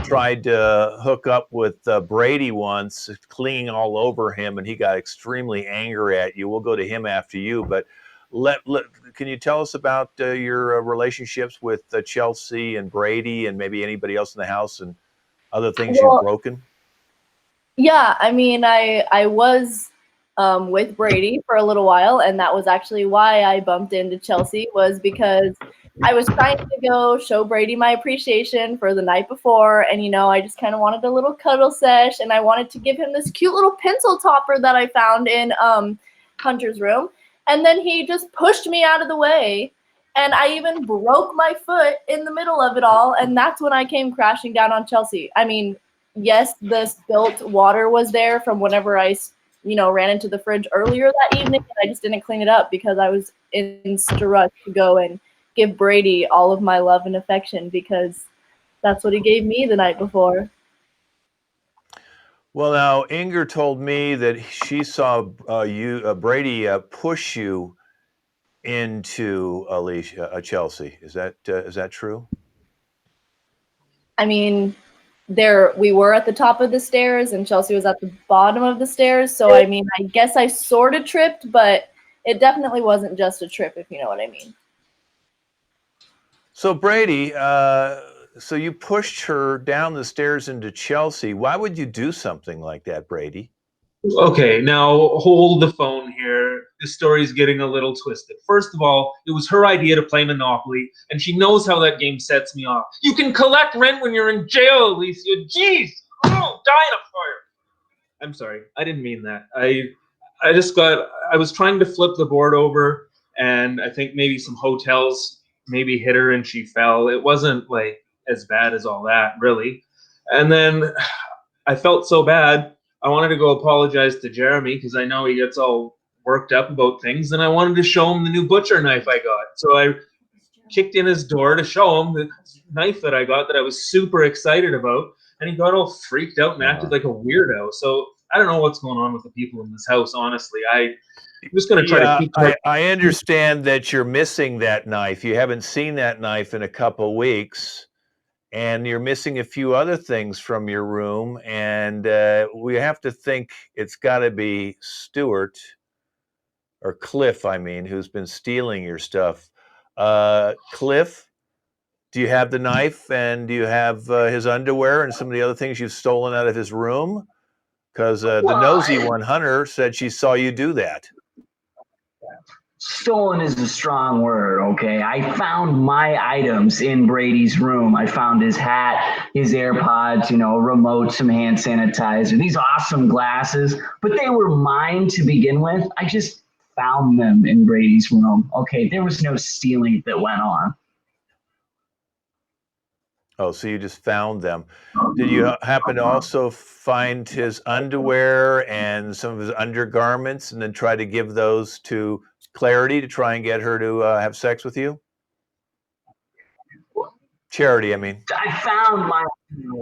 tried to hook up with Brady once, clinging all over him, and he got extremely angry at you. We'll go to him after you, but can you tell us about your relationships with Chelsea and Brady and maybe anybody else in the house and other things you've broken?
Yeah, I mean, I was with Brady for a little while, and that was actually why I bumped into Chelsea, was because I was trying to go show Brady my appreciation for the night before, and I just kind of wanted a little cuddle sesh, and I wanted to give him this cute little pencil topper that I found in Hunter's room, and then he just pushed me out of the way, and I even broke my foot in the middle of it all, and that's when I came crashing down on Chelsea. I mean, yes, the spilt water was there from whenever I ran into the fridge earlier that evening, and I just didn't clean it up because I was in such a rush to go and give Brady all of my love and affection because that's what he gave me the night before.
Well, now Inger told me that she saw Brady push you into Chelsea. Is that true?
I mean, we were at the top of the stairs and Chelsea was at the bottom of the stairs. So I mean, I guess I sort of tripped, but it definitely wasn't just a trip, if you know what I mean.
So Brady, so you pushed her down the stairs into Chelsea. Why would you do something like that, Brady?
Okay, now hold the phone here. This story's getting a little twisted. First of all, it was her idea to play Monopoly, and she knows how that game sets me off. You can collect rent when you're in jail, Alicia. Jeez! Oh, die in a fire. I'm sorry. I didn't mean that. I was trying to flip the board over, and I think maybe some hotels maybe hit her and she fell. It wasn't like as bad as all that, really. And then I felt so bad. I wanted to go apologize to Jeremy because I know he gets all worked up about things, and I wanted to show him the new butcher knife I got. So I kicked in his door to show him the knife that I got that I was super excited about, and he got all freaked out and acted like a weirdo. So I don't know what's going on with the people in this house, honestly. I'm just going to try to keep
I understand that you're missing that knife. You haven't seen that knife in a couple weeks, and you're missing a few other things from your room, and we have to think it's got to be Stuart or Cliff, I mean, who's been stealing your stuff. Cliff, do you have the knife, and do you have his underwear and some of the other things you've stolen out of his room? Because the nosy one, Hunter, said she saw you do that.
Stolen is a strong word, okay? I found my items in Brady's room. I found his hat, his AirPods, remote, some hand sanitizer, these awesome glasses, but they were mine to begin with. I just found them in Brady's room, okay? There was no stealing that went on.
Oh, so you just found them. Did you happen to also find his underwear and some of his undergarments and then try to give those to Clarity to try and get her to have sex with you? Charity, I mean.
I found my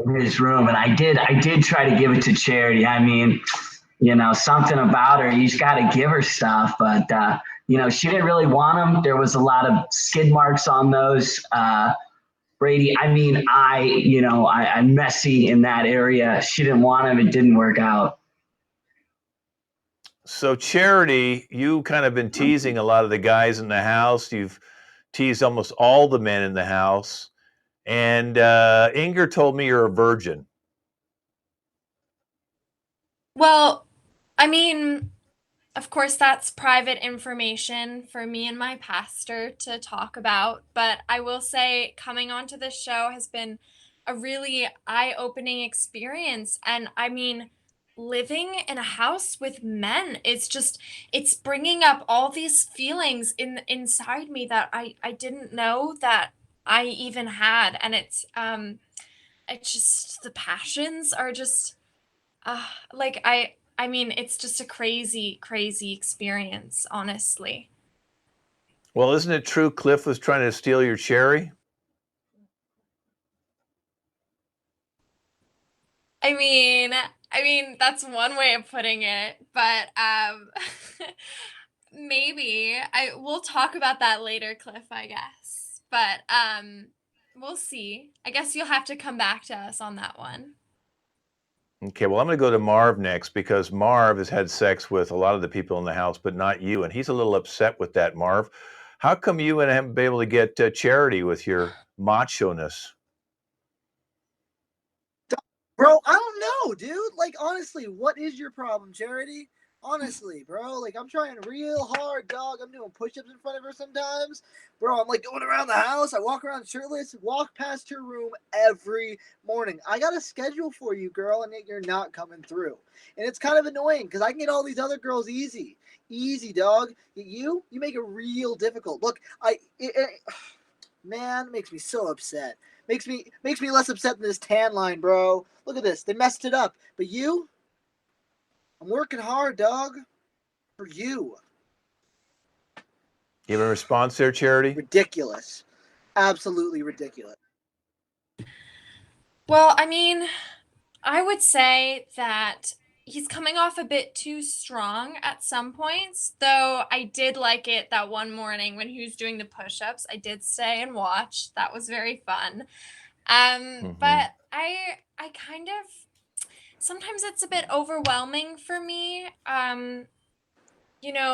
in his room, and I did try to give it to Charity. I mean, something about her, you just got to give her stuff, but she didn't really want them. There was a lot of skid marks on those. Brady, I mean, I'm messy in that area. She didn't want them. It didn't work out.
So Charity, you kind of been teasing a lot of the guys in the house. You've teased almost all the men in the house. And Inger told me you're a virgin.
Well, I mean, of course, that's private information for me and my pastor to talk about. But I will say, coming onto this show has been a really eye-opening experience. And I mean, living in a house with men, it's bringing up all these feelings inside me that I didn't know that I even had. And it's just the passions are just like I mean, it's just a crazy, crazy experience, honestly.
Well, isn't it true Cliff was trying to steal your cherry?
I mean, that's one way of putting it, but maybe we'll talk about that later, Cliff, I guess. But we'll see. I guess you'll have to come back to us on that one.
Okay, well, I'm going to go to Marv next because Marv has had sex with a lot of the people in the house, but not you. And he's a little upset with that, Marv. How come you haven't been able to get Charity with your macho-ness?
Bro, I don't know, dude. Like, honestly, what is your problem, Charity? Honestly, bro. Like, I'm trying real hard, dog. I'm doing push-ups in front of her sometimes. Bro, I'm like going around the house. I walk around shirtless, walk past her room every morning. I got a schedule for you, girl, and yet you're not coming through. And it's kind of annoying because I can get all these other girls easy. Easy, dog. You make it real difficult. Look, man, it makes me so upset. Makes me less upset than this tan line, bro. Look at this. They messed it up. But you? I'm working hard, dog. For you.
You have a response there, Charity?
Ridiculous. Absolutely ridiculous.
Well, I mean, I would say that he's coming off a bit too strong at some points, though I did like it that one morning when he was doing the push-ups. I did stay and watch. That was very fun. But I kind of sometimes it's a bit overwhelming for me.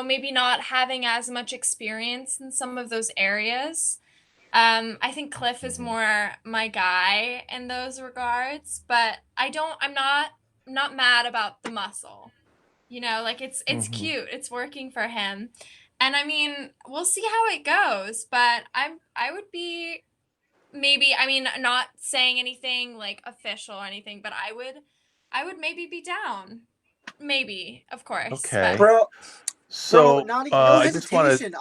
Maybe not having as much experience in some of those areas. I think Cliff is more my guy in those regards, but I'm not mad about the muscle. Like it's cute. It's working for him. And I mean, we'll see how it goes, but I would be maybe, I mean, not saying anything like official or anything, but I would maybe be down. Maybe, of course.
Okay.
Bro,
so
no
I just want
hesitation.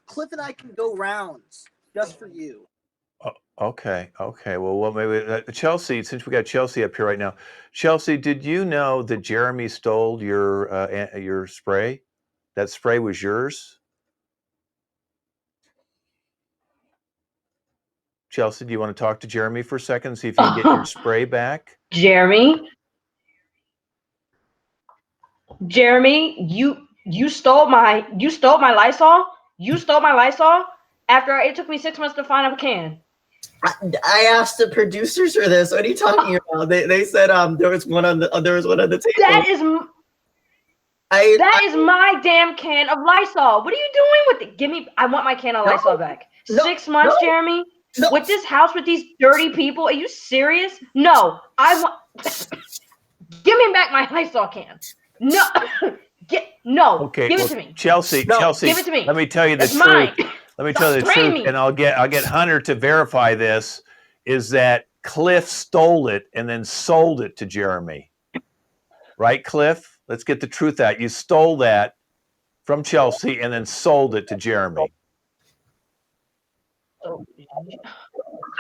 Cliff and I can go rounds just for you.
Okay. Well, maybe Chelsea, since we got Chelsea up here right now. Chelsea, did you know that Jeremy stole your spray? That spray was yours? Chelsea, do you want to talk to Jeremy for a second, see if you can get your spray back?
Jeremy, you stole my Lysol. You stole my Lysol after it took me 6 months to find a can.
I asked the producers for this. What are you talking about? They said there was one on the table.
That is my damn can of Lysol. What are you doing with it? I want my can of Lysol back. 6 months, Jeremy?
No.
With this house with these dirty people? Are you serious? No. Give me back my Lysol can. No.
Okay,
give it to me.
Chelsea,
give it to me.
Let me tell you the
It's
truth.
mine.
Let me tell you the truth,
me.
and I'll get Hunter to verify this, is that Cliff stole it and then sold it to Jeremy. Right, Cliff? Let's get the truth out. You stole that from Chelsea and then sold it to Jeremy.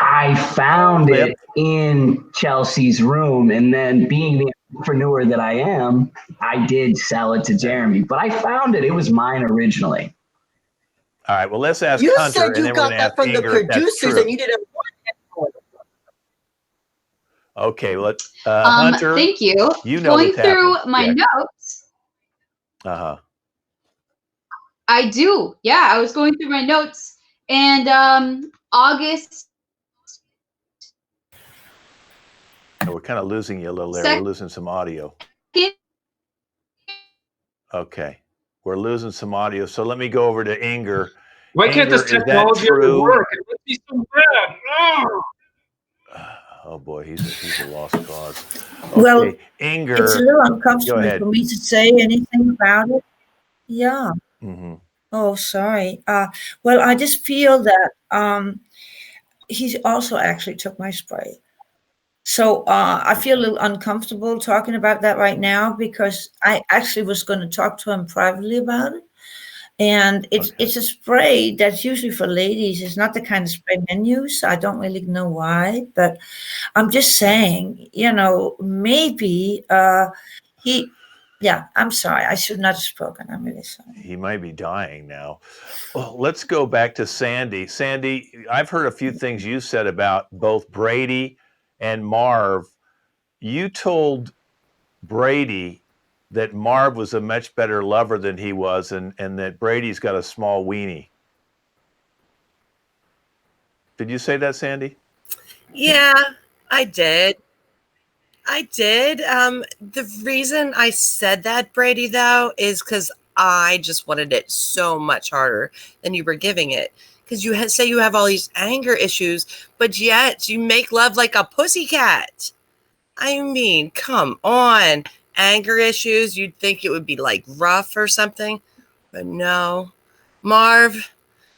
I found it in Chelsea's room, and then being the entrepreneur that I am, I did sell it to Jeremy. But I found it. It was mine originally.
All right. Well, let's ask
You
Hunter,
said
and
you
then we're going
got
to ask
that from the
Inger if that's
producers
true.
and you didn't want it.
Okay. Well, Hunter,
Thank you.
you know
Going
what's
through
happening.
my
Yeah.
notes.
Uh-huh.
I do. Yeah, I was going through my notes, and August
We're kind of losing you a little there. We're losing some audio.
2nd.
Okay. We're losing some audio. So let me go over to Inger.
Why can't
Inger,
this
is that
technology ever
true?
work? It must be so bad. Oh.
Oh boy, he's a lost cause. Okay,
Well,
Inger,
it's a little
go
uncomfortable
ahead.
for me to say anything about it. Yeah.
Mm-hmm.
Oh, sorry. Well, I just feel that he also actually took my spray. So I feel a little uncomfortable talking about that right now because I actually was going to talk to him privately about it. And it's a spray that's usually for ladies. It's not the kind of spray men use. So I don't really know why, but I'm just saying, maybe I'm sorry. I should not have spoken. I'm really sorry.
He might be dying now. Well, let's go back to Sandy. Sandy, I've heard a few things you said about both Brady and Marv. You told Brady that Marv was a much better lover than he was, and that Brady's got a small weenie. Did you say that, Sandy?
Yeah, I did. The reason I said that, Brady, though, is because I just wanted it so much harder than you were giving it. Because you say you have all these anger issues, but yet you make love like a pussycat. I mean, come on. Anger issues, you'd think it would be like rough or something. But no. Marv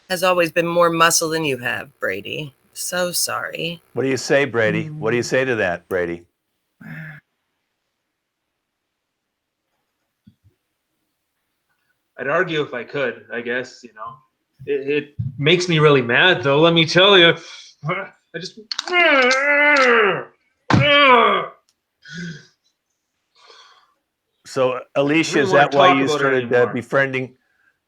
has always been more muscle than you have, Brady. So sorry.
What do you say, Brady? What do you say to that, Brady?
I'd argue if I could, I guess, It makes me really mad, though, let me tell you. I just...
So, Alicia, is that why you started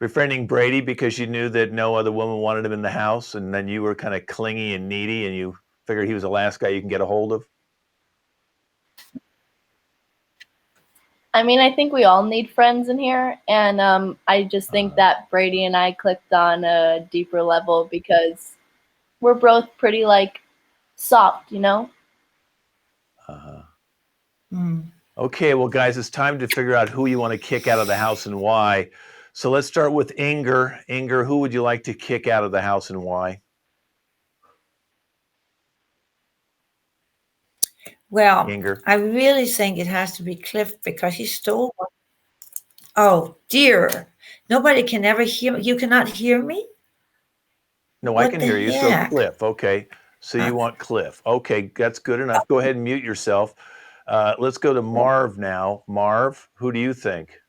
befriending Brady, because you knew that no other woman wanted him in the house, and then you were kind of clingy and needy, and you figured he was the last guy you can get a hold of?
I mean, I think we all need friends in here, and I just think that Brady and I clicked on a deeper level because we're both pretty soft,
Okay, well, guys, it's time to figure out who you want to kick out of the house and why. So let's start with Inger. Inger, who would you like to kick out of the house and why?
Well,
Inger.
I really think it has to be Cliff because he stole one. Oh, dear. Nobody can ever hear me. You cannot hear me?
No,
What
I can
the
hear you. So
heck?
Cliff, okay. So you want Cliff. Okay, that's good enough. Go ahead and mute yourself. Let's go to Marv now. Marv, who do you think?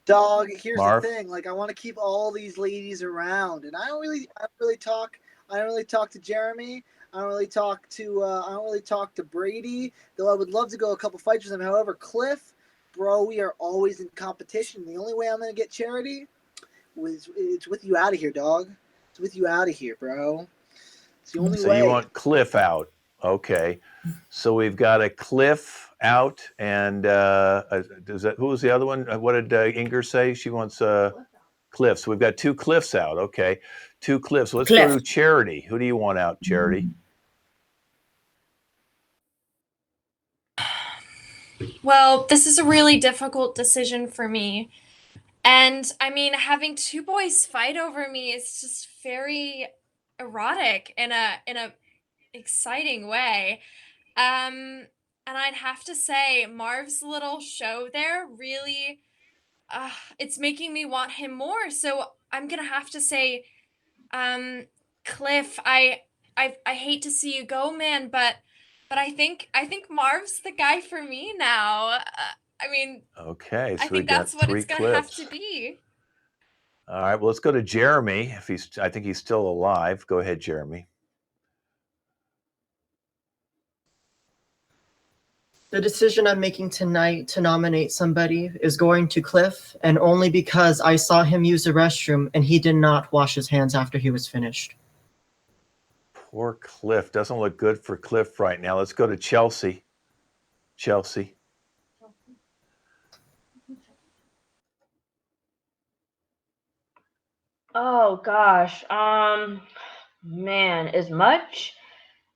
Dog, here's
Marv?
the thing. Like, I want to keep all these ladies around, and I don't really talk to Jeremy. I don't really talk to Brady. Though I would love to go a couple fights with him. However, Cliff, bro, we are always in competition. The only way I'm gonna get Charity it's with you out of here, dog. It's with you out of here, bro. It's the only
So
way.
you want Cliff out. Okay. So we've got a Cliff out, and who was the other one? What did Inger say? She wants Cliff. So we've got two Cliffs out. Okay. Two Cliffs. Let's go to Charity. Who do you want out, Charity?
Well, this is a really difficult decision for me. And I mean, having two boys fight over me is just very erotic in a exciting way. And I'd have to say Marv's little show there really it's making me want him more. So I'm going to have to say Cliff, I hate to see you go, man, but I think Marv's the guy for me now. I mean,
Okay, so
I think
we've got
that's what
three
it's gonna have
Cliffs.
to be.
All right, well, let's go to Jeremy. I think he's still alive. Go ahead, Jeremy.
The decision I'm making tonight to nominate somebody is going to Cliff, and only because I saw him use the restroom and he did not wash his hands after he was finished.
Poor Cliff. Doesn't look good for Cliff right now. Let's go to Chelsea. Chelsea.
Oh gosh. Man, as much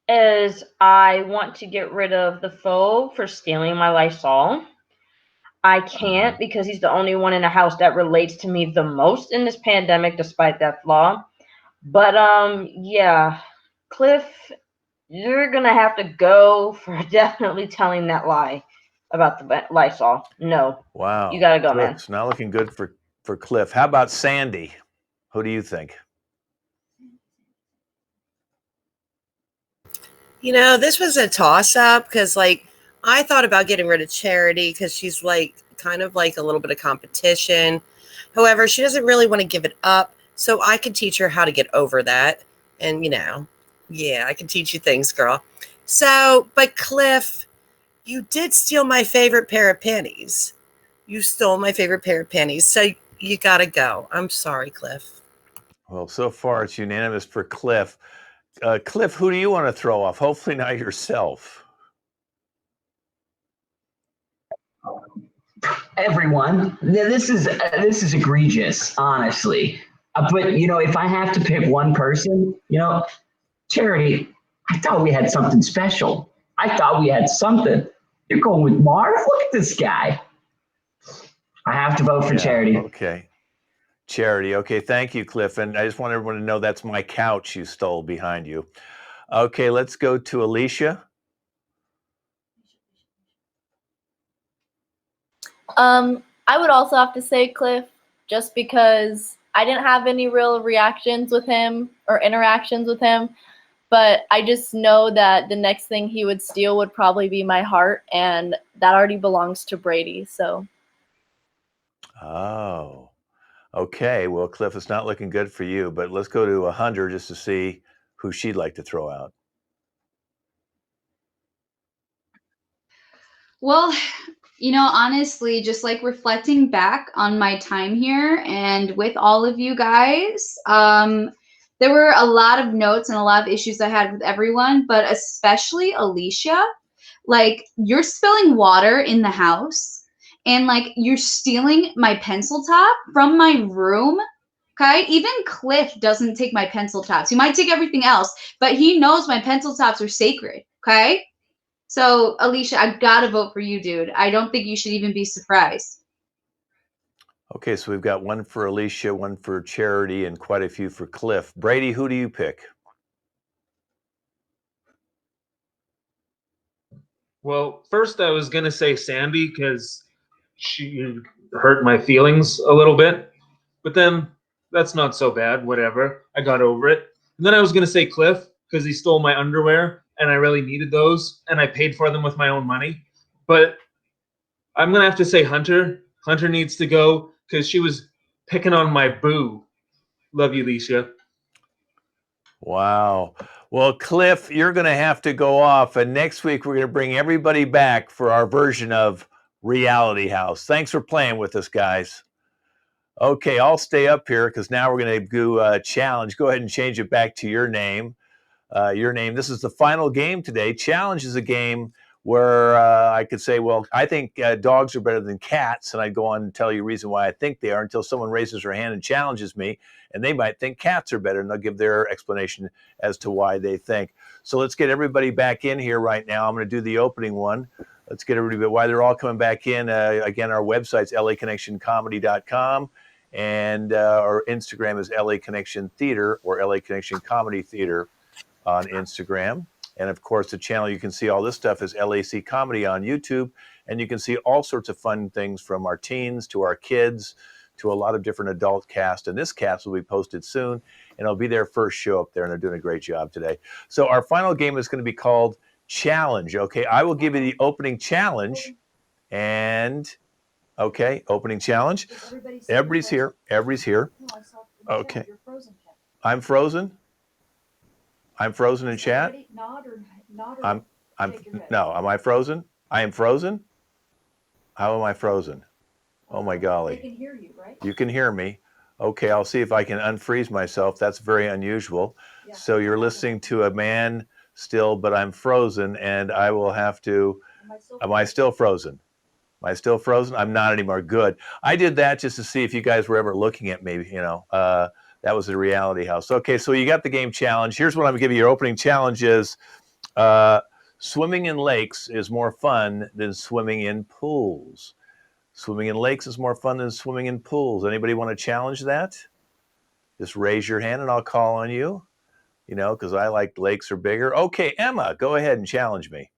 as I want to get rid of the foe for stealing my Lysol, I can't because he's the only one in the house that relates to me the most in this pandemic, despite that flaw. But yeah, Cliff, you're gonna have to go for definitely telling that lie about the Lysol. No,
Wow.
you gotta go, man.
It's not looking good for Cliff. How about Sandy? Who do you think?
You know, this was a toss up because, like, I thought about getting rid of Charity because she's like kind of like a little bit of competition. However, she doesn't really want to give it up. So I could teach her how to get over that. And, you know, yeah, I can teach you things, girl. So, but Cliff, you did steal my favorite pair of pennies. You stole my favorite pair of pennies. So you got to go. I'm sorry, Cliff.
Well, so far it's unanimous for Cliff. Cliff, who do you want to throw off? Hopefully not yourself.
Everyone, this is egregious, honestly. But you know, if I have to pick one person, you know, Charity, I thought we had something special. I thought we had something. You're going with Marv? Look at this guy. I have to vote for Charity.
Okay. Charity. Okay. Thank you, Cliff. And I just want everyone to know that's my couch you stole behind you. Okay. Let's go to Alicia.
I would also have to say Cliff, just because I didn't have any real reactions with him or interactions with him, but I just know that the next thing he would steal would probably be my heart, and that already belongs to Brady. So.
Oh, okay. Well, Cliff, it's not looking good for you, but let's go to Hunter just to see who she'd like to throw out.
Well, you know, honestly, just like reflecting back on my time here and with all of you guys, there were a lot of notes and a lot of issues I had with everyone, but especially Alicia. Like, you're spilling water in the house and like you're stealing my pencil top from my room. Okay, even Cliff doesn't take my pencil tops. He might take everything else, but he knows my pencil tops are sacred. Okay. So, Alicia, I gotta vote for you, dude. I don't think you should even be surprised.
Okay, so we've got one for Alicia, one for Charity, and quite a few for Cliff. Brady, who do you pick?
Well, first I was gonna say Sandy because she hurt my feelings a little bit, but then that's not so bad. Whatever, I got over it. And then I was gonna say Cliff because he stole my underwear and I really needed those and I paid for them with my own money. But I'm gonna have to say Hunter. Hunter needs to go because she was picking on my boo. Love you, Alicia.
Wow. Well, Cliff, you're going to have to go off. And next week, we're going to bring everybody back for our version of Reality House. Thanks for playing with us, guys. Okay, I'll stay up here because now we're going to do a challenge. Go ahead and change it back to your name. This is the final game today. Challenge is a game where I could say, well, I think dogs are better than cats, and I'd go on and tell you a reason why I think they are until someone raises their hand and challenges me, and they might think cats are better, and they'll give their explanation as to why they think. So let's get everybody back in here right now. I'm going to do the opening one. Let's get everybody, but while they're all coming back in, again, our website's laconnectioncomedy.com, and our Instagram is LA Connection Theater or LA Connection Comedy Theater on Instagram. And of course, the channel you can see all this stuff is LAC Comedy on YouTube. And you can see all sorts of fun things from our teens to our kids to a lot of different adult cast. And this cast will be posted soon. And it'll be their first show up there. And they're doing a great job today. So our final game is going to be called Challenge. Okay, I will give you the opening challenge. And okay, opening challenge. Everybody's here. Everybody's here. Okay. I'm frozen. I'm frozen in chat. No, am I frozen? I am frozen? How am I frozen? Oh my golly.
They can hear you, right?
You can hear me. Okay, I'll see if I can unfreeze myself. That's very unusual.
Yeah.
So you're listening to a man still, but I'm frozen, and I will have to. Am I still frozen? Am I still frozen? I'm not anymore. Good. I did that just to see if you guys were ever looking at me. That was a reality house. Okay, so you got the game challenge. Here's what I'm going to give you. Your opening challenge is swimming in lakes is more fun than swimming in pools. Swimming in lakes is more fun than swimming in pools. Anybody want to challenge that? Just raise your hand and I'll call on you, because I like lakes are bigger. Okay, Emma, go ahead and challenge me.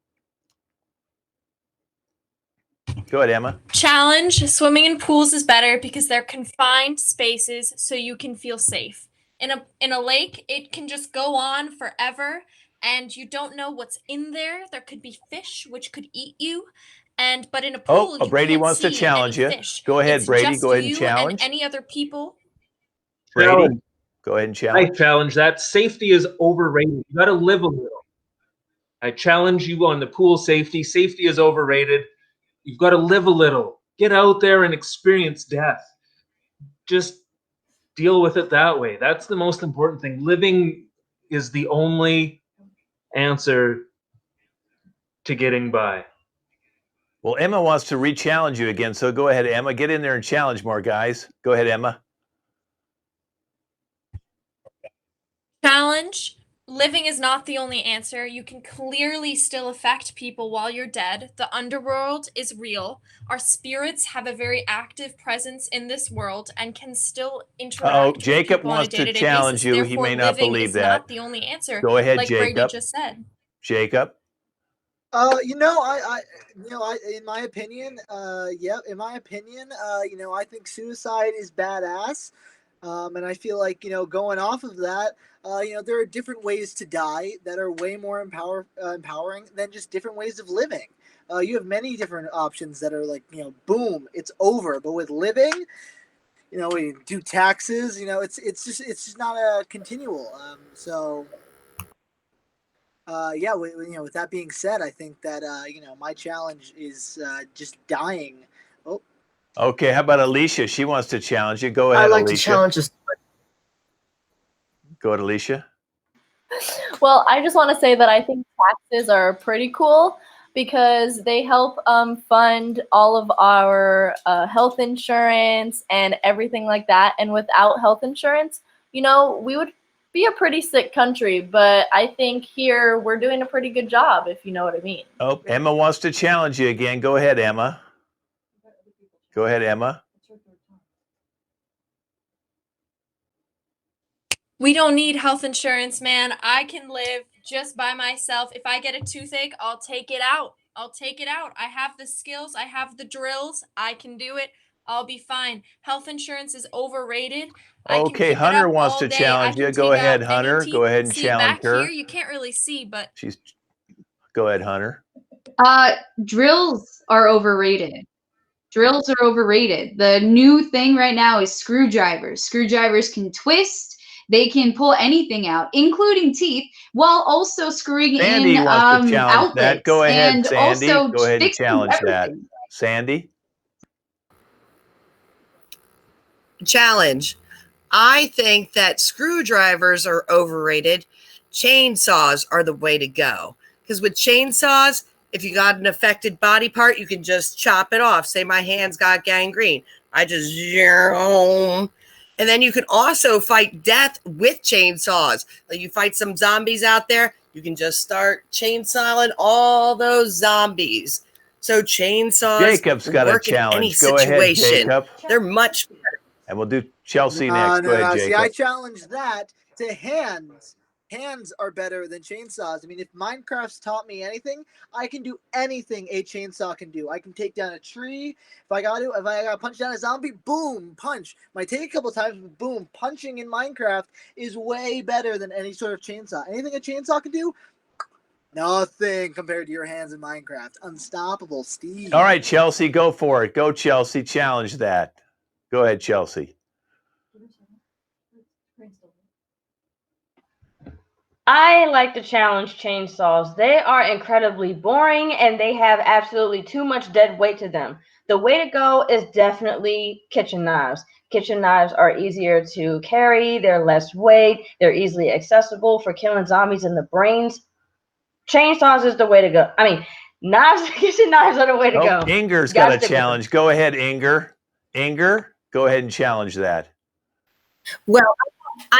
Go ahead, Emma.
Challenge: swimming in pools is better because they're confined spaces so you can feel safe. In a lake, it can just go on forever and you don't know what's in there. There could be fish which could eat you. But in a pool, you
Brady
can't
wants to
see
challenge
any
you.
fish.
Go ahead,
It's
Brady.
just
Go ahead and
you and
challenge.
any other people.
Brady,
Challenge.
go ahead and
I
challenge.
challenge that. Safety is overrated. You got to live a little. I challenge you on the pool safety. Safety is overrated. You've got to live a little. Get out there and experience death. Just deal with it that way. That's the most important thing. Living is the only answer to getting by.
Well, Emma wants to re-challenge you again, so go ahead, Emma. Get in there and challenge more guys. Go ahead, Emma.
Challenge: living is not the only answer. You can clearly still affect people while you're dead. The underworld is real. Our spirits have a very active presence in this world and can still interact with
Jacob
people on a
wants to
day-to-day
challenge
basis.
you. He
Therefore,
may not
living
believe
is
that.
not the only answer,
Go ahead,
like Brady
Jacob.
just said.
Jacob.
In my opinion, I think suicide is badass. And I feel like, going off of that, there are different ways to die that are way more empowering than just different ways of living. You have many different options that are like, boom, it's over. But with living, we do taxes, it's just not a continual. With that being said, I think that my challenge is just dying. Oh,
Okay, how about Alicia? She wants to challenge you. Go
I
ahead,
like
Alicia.
to challenge us.
Go ahead, Alicia.
Well, I just want to say that I think taxes are pretty cool because they help fund all of our health insurance and everything like that. And without health insurance, we would be a pretty sick country. But I think here we're doing a pretty good job, if you know what I mean.
Oh, Emma wants to challenge you again. Go ahead, Emma. Go ahead, Emma.
We don't need health insurance, man. I can live just by myself. If I get a toothache, I'll take it out. I have the skills. I have the drills. I can do it. I'll be fine. Health insurance is overrated. I can
Okay,
keep
Hunter
it up
wants
all
to
day.
challenge
I
you.
can
Go
take
ahead,
out
Hunter.
any
Go ahead and
teeth. See,
challenge
back
her.
here, you can't really see, but
Go ahead, Hunter.
Drills are overrated. Drills are overrated. The new thing right now is screwdrivers. Screwdrivers can twist. They can pull anything out, including teeth, while also screwing
Sandy
in
wants to challenge that.
outlets
Go ahead,
and
Sandy.
also
Go ahead and
fixing
challenge that.
everything.
Sandy.
Challenge. I think that screwdrivers are overrated. Chainsaws are the way to go. Because with chainsaws, if you got an affected body part, you can just chop it off. Say my hand's got gangrene. I just, and then you can also fight death with chainsaws. Like you fight some zombies out there, you can just start chainsawing all those zombies. So chainsaws
Jacob's got a
work in any
challenge. Go ahead,
situation.
Jacob.
They're much better.
And we'll do Chelsea next. Go ahead,
See, I
Jacob.
challenge that to hands. Hands are better than chainsaws. I mean, if Minecraft's taught me anything, I can do anything a chainsaw can do. I can take down a tree. If I got to punch down a zombie, boom, punch. Might take a couple times, but boom, punching in Minecraft is way better than any sort of chainsaw. Anything a chainsaw can do, nothing compared to your hands in Minecraft. Unstoppable, Steve.
All right, Chelsea, go for it. Go, Chelsea. Challenge that. Go ahead, Chelsea.
I like to challenge chainsaws. They are incredibly boring and they have absolutely too much dead weight to them. The way to go is definitely kitchen knives. Kitchen knives are easier to carry, they're less weight, they're easily accessible for killing zombies in the brains. Chainsaws is the way to go. I mean, knives, kitchen knives are the way to
Oh,
go.
Inger's
Gotta
got a
stick with them.
challenge. Go ahead, Inger. Inger, go ahead and challenge that.
Well, I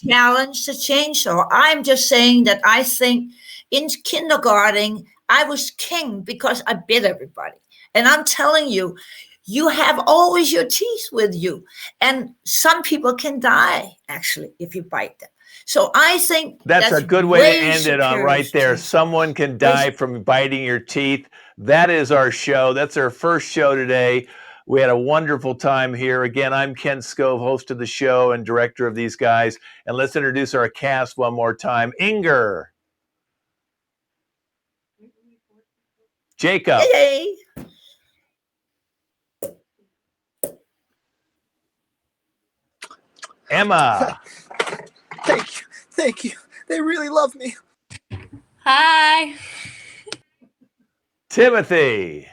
challenge the chainsaw. I'm just saying that I think in kindergarten, I was king because I bit everybody. And I'm telling you, you have always your teeth with you. And some people can die, actually, if you bite them. So I think
That's a good way to
way
end it on
superior
right
to
there.
chainsaw.
Someone can die from biting your teeth. That is our show. That's our first show today. We had a wonderful time here. Again, I'm Ken Scove, host of the show and director of these guys. And let's introduce our cast one more time. Inger. Jacob.
Yay!
Emma.
Thank you. Thank you. They really love me.
Hi.
Timothy.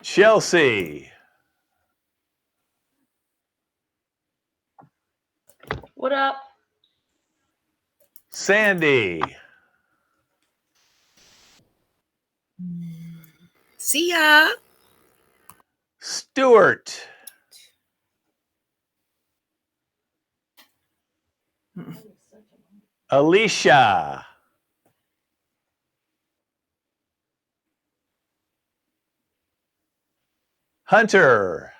Chelsea.
What up?
Sandy.
See ya.
Stuart. Alicia. Hunter.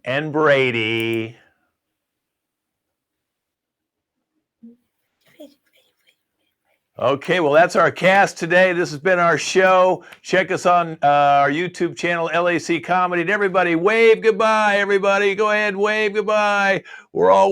And Brady. Okay, well, that's our cast today. This has been our show. Check us on our YouTube channel, LAC Comedy. And everybody, wave goodbye, everybody. Go ahead, wave goodbye. We're all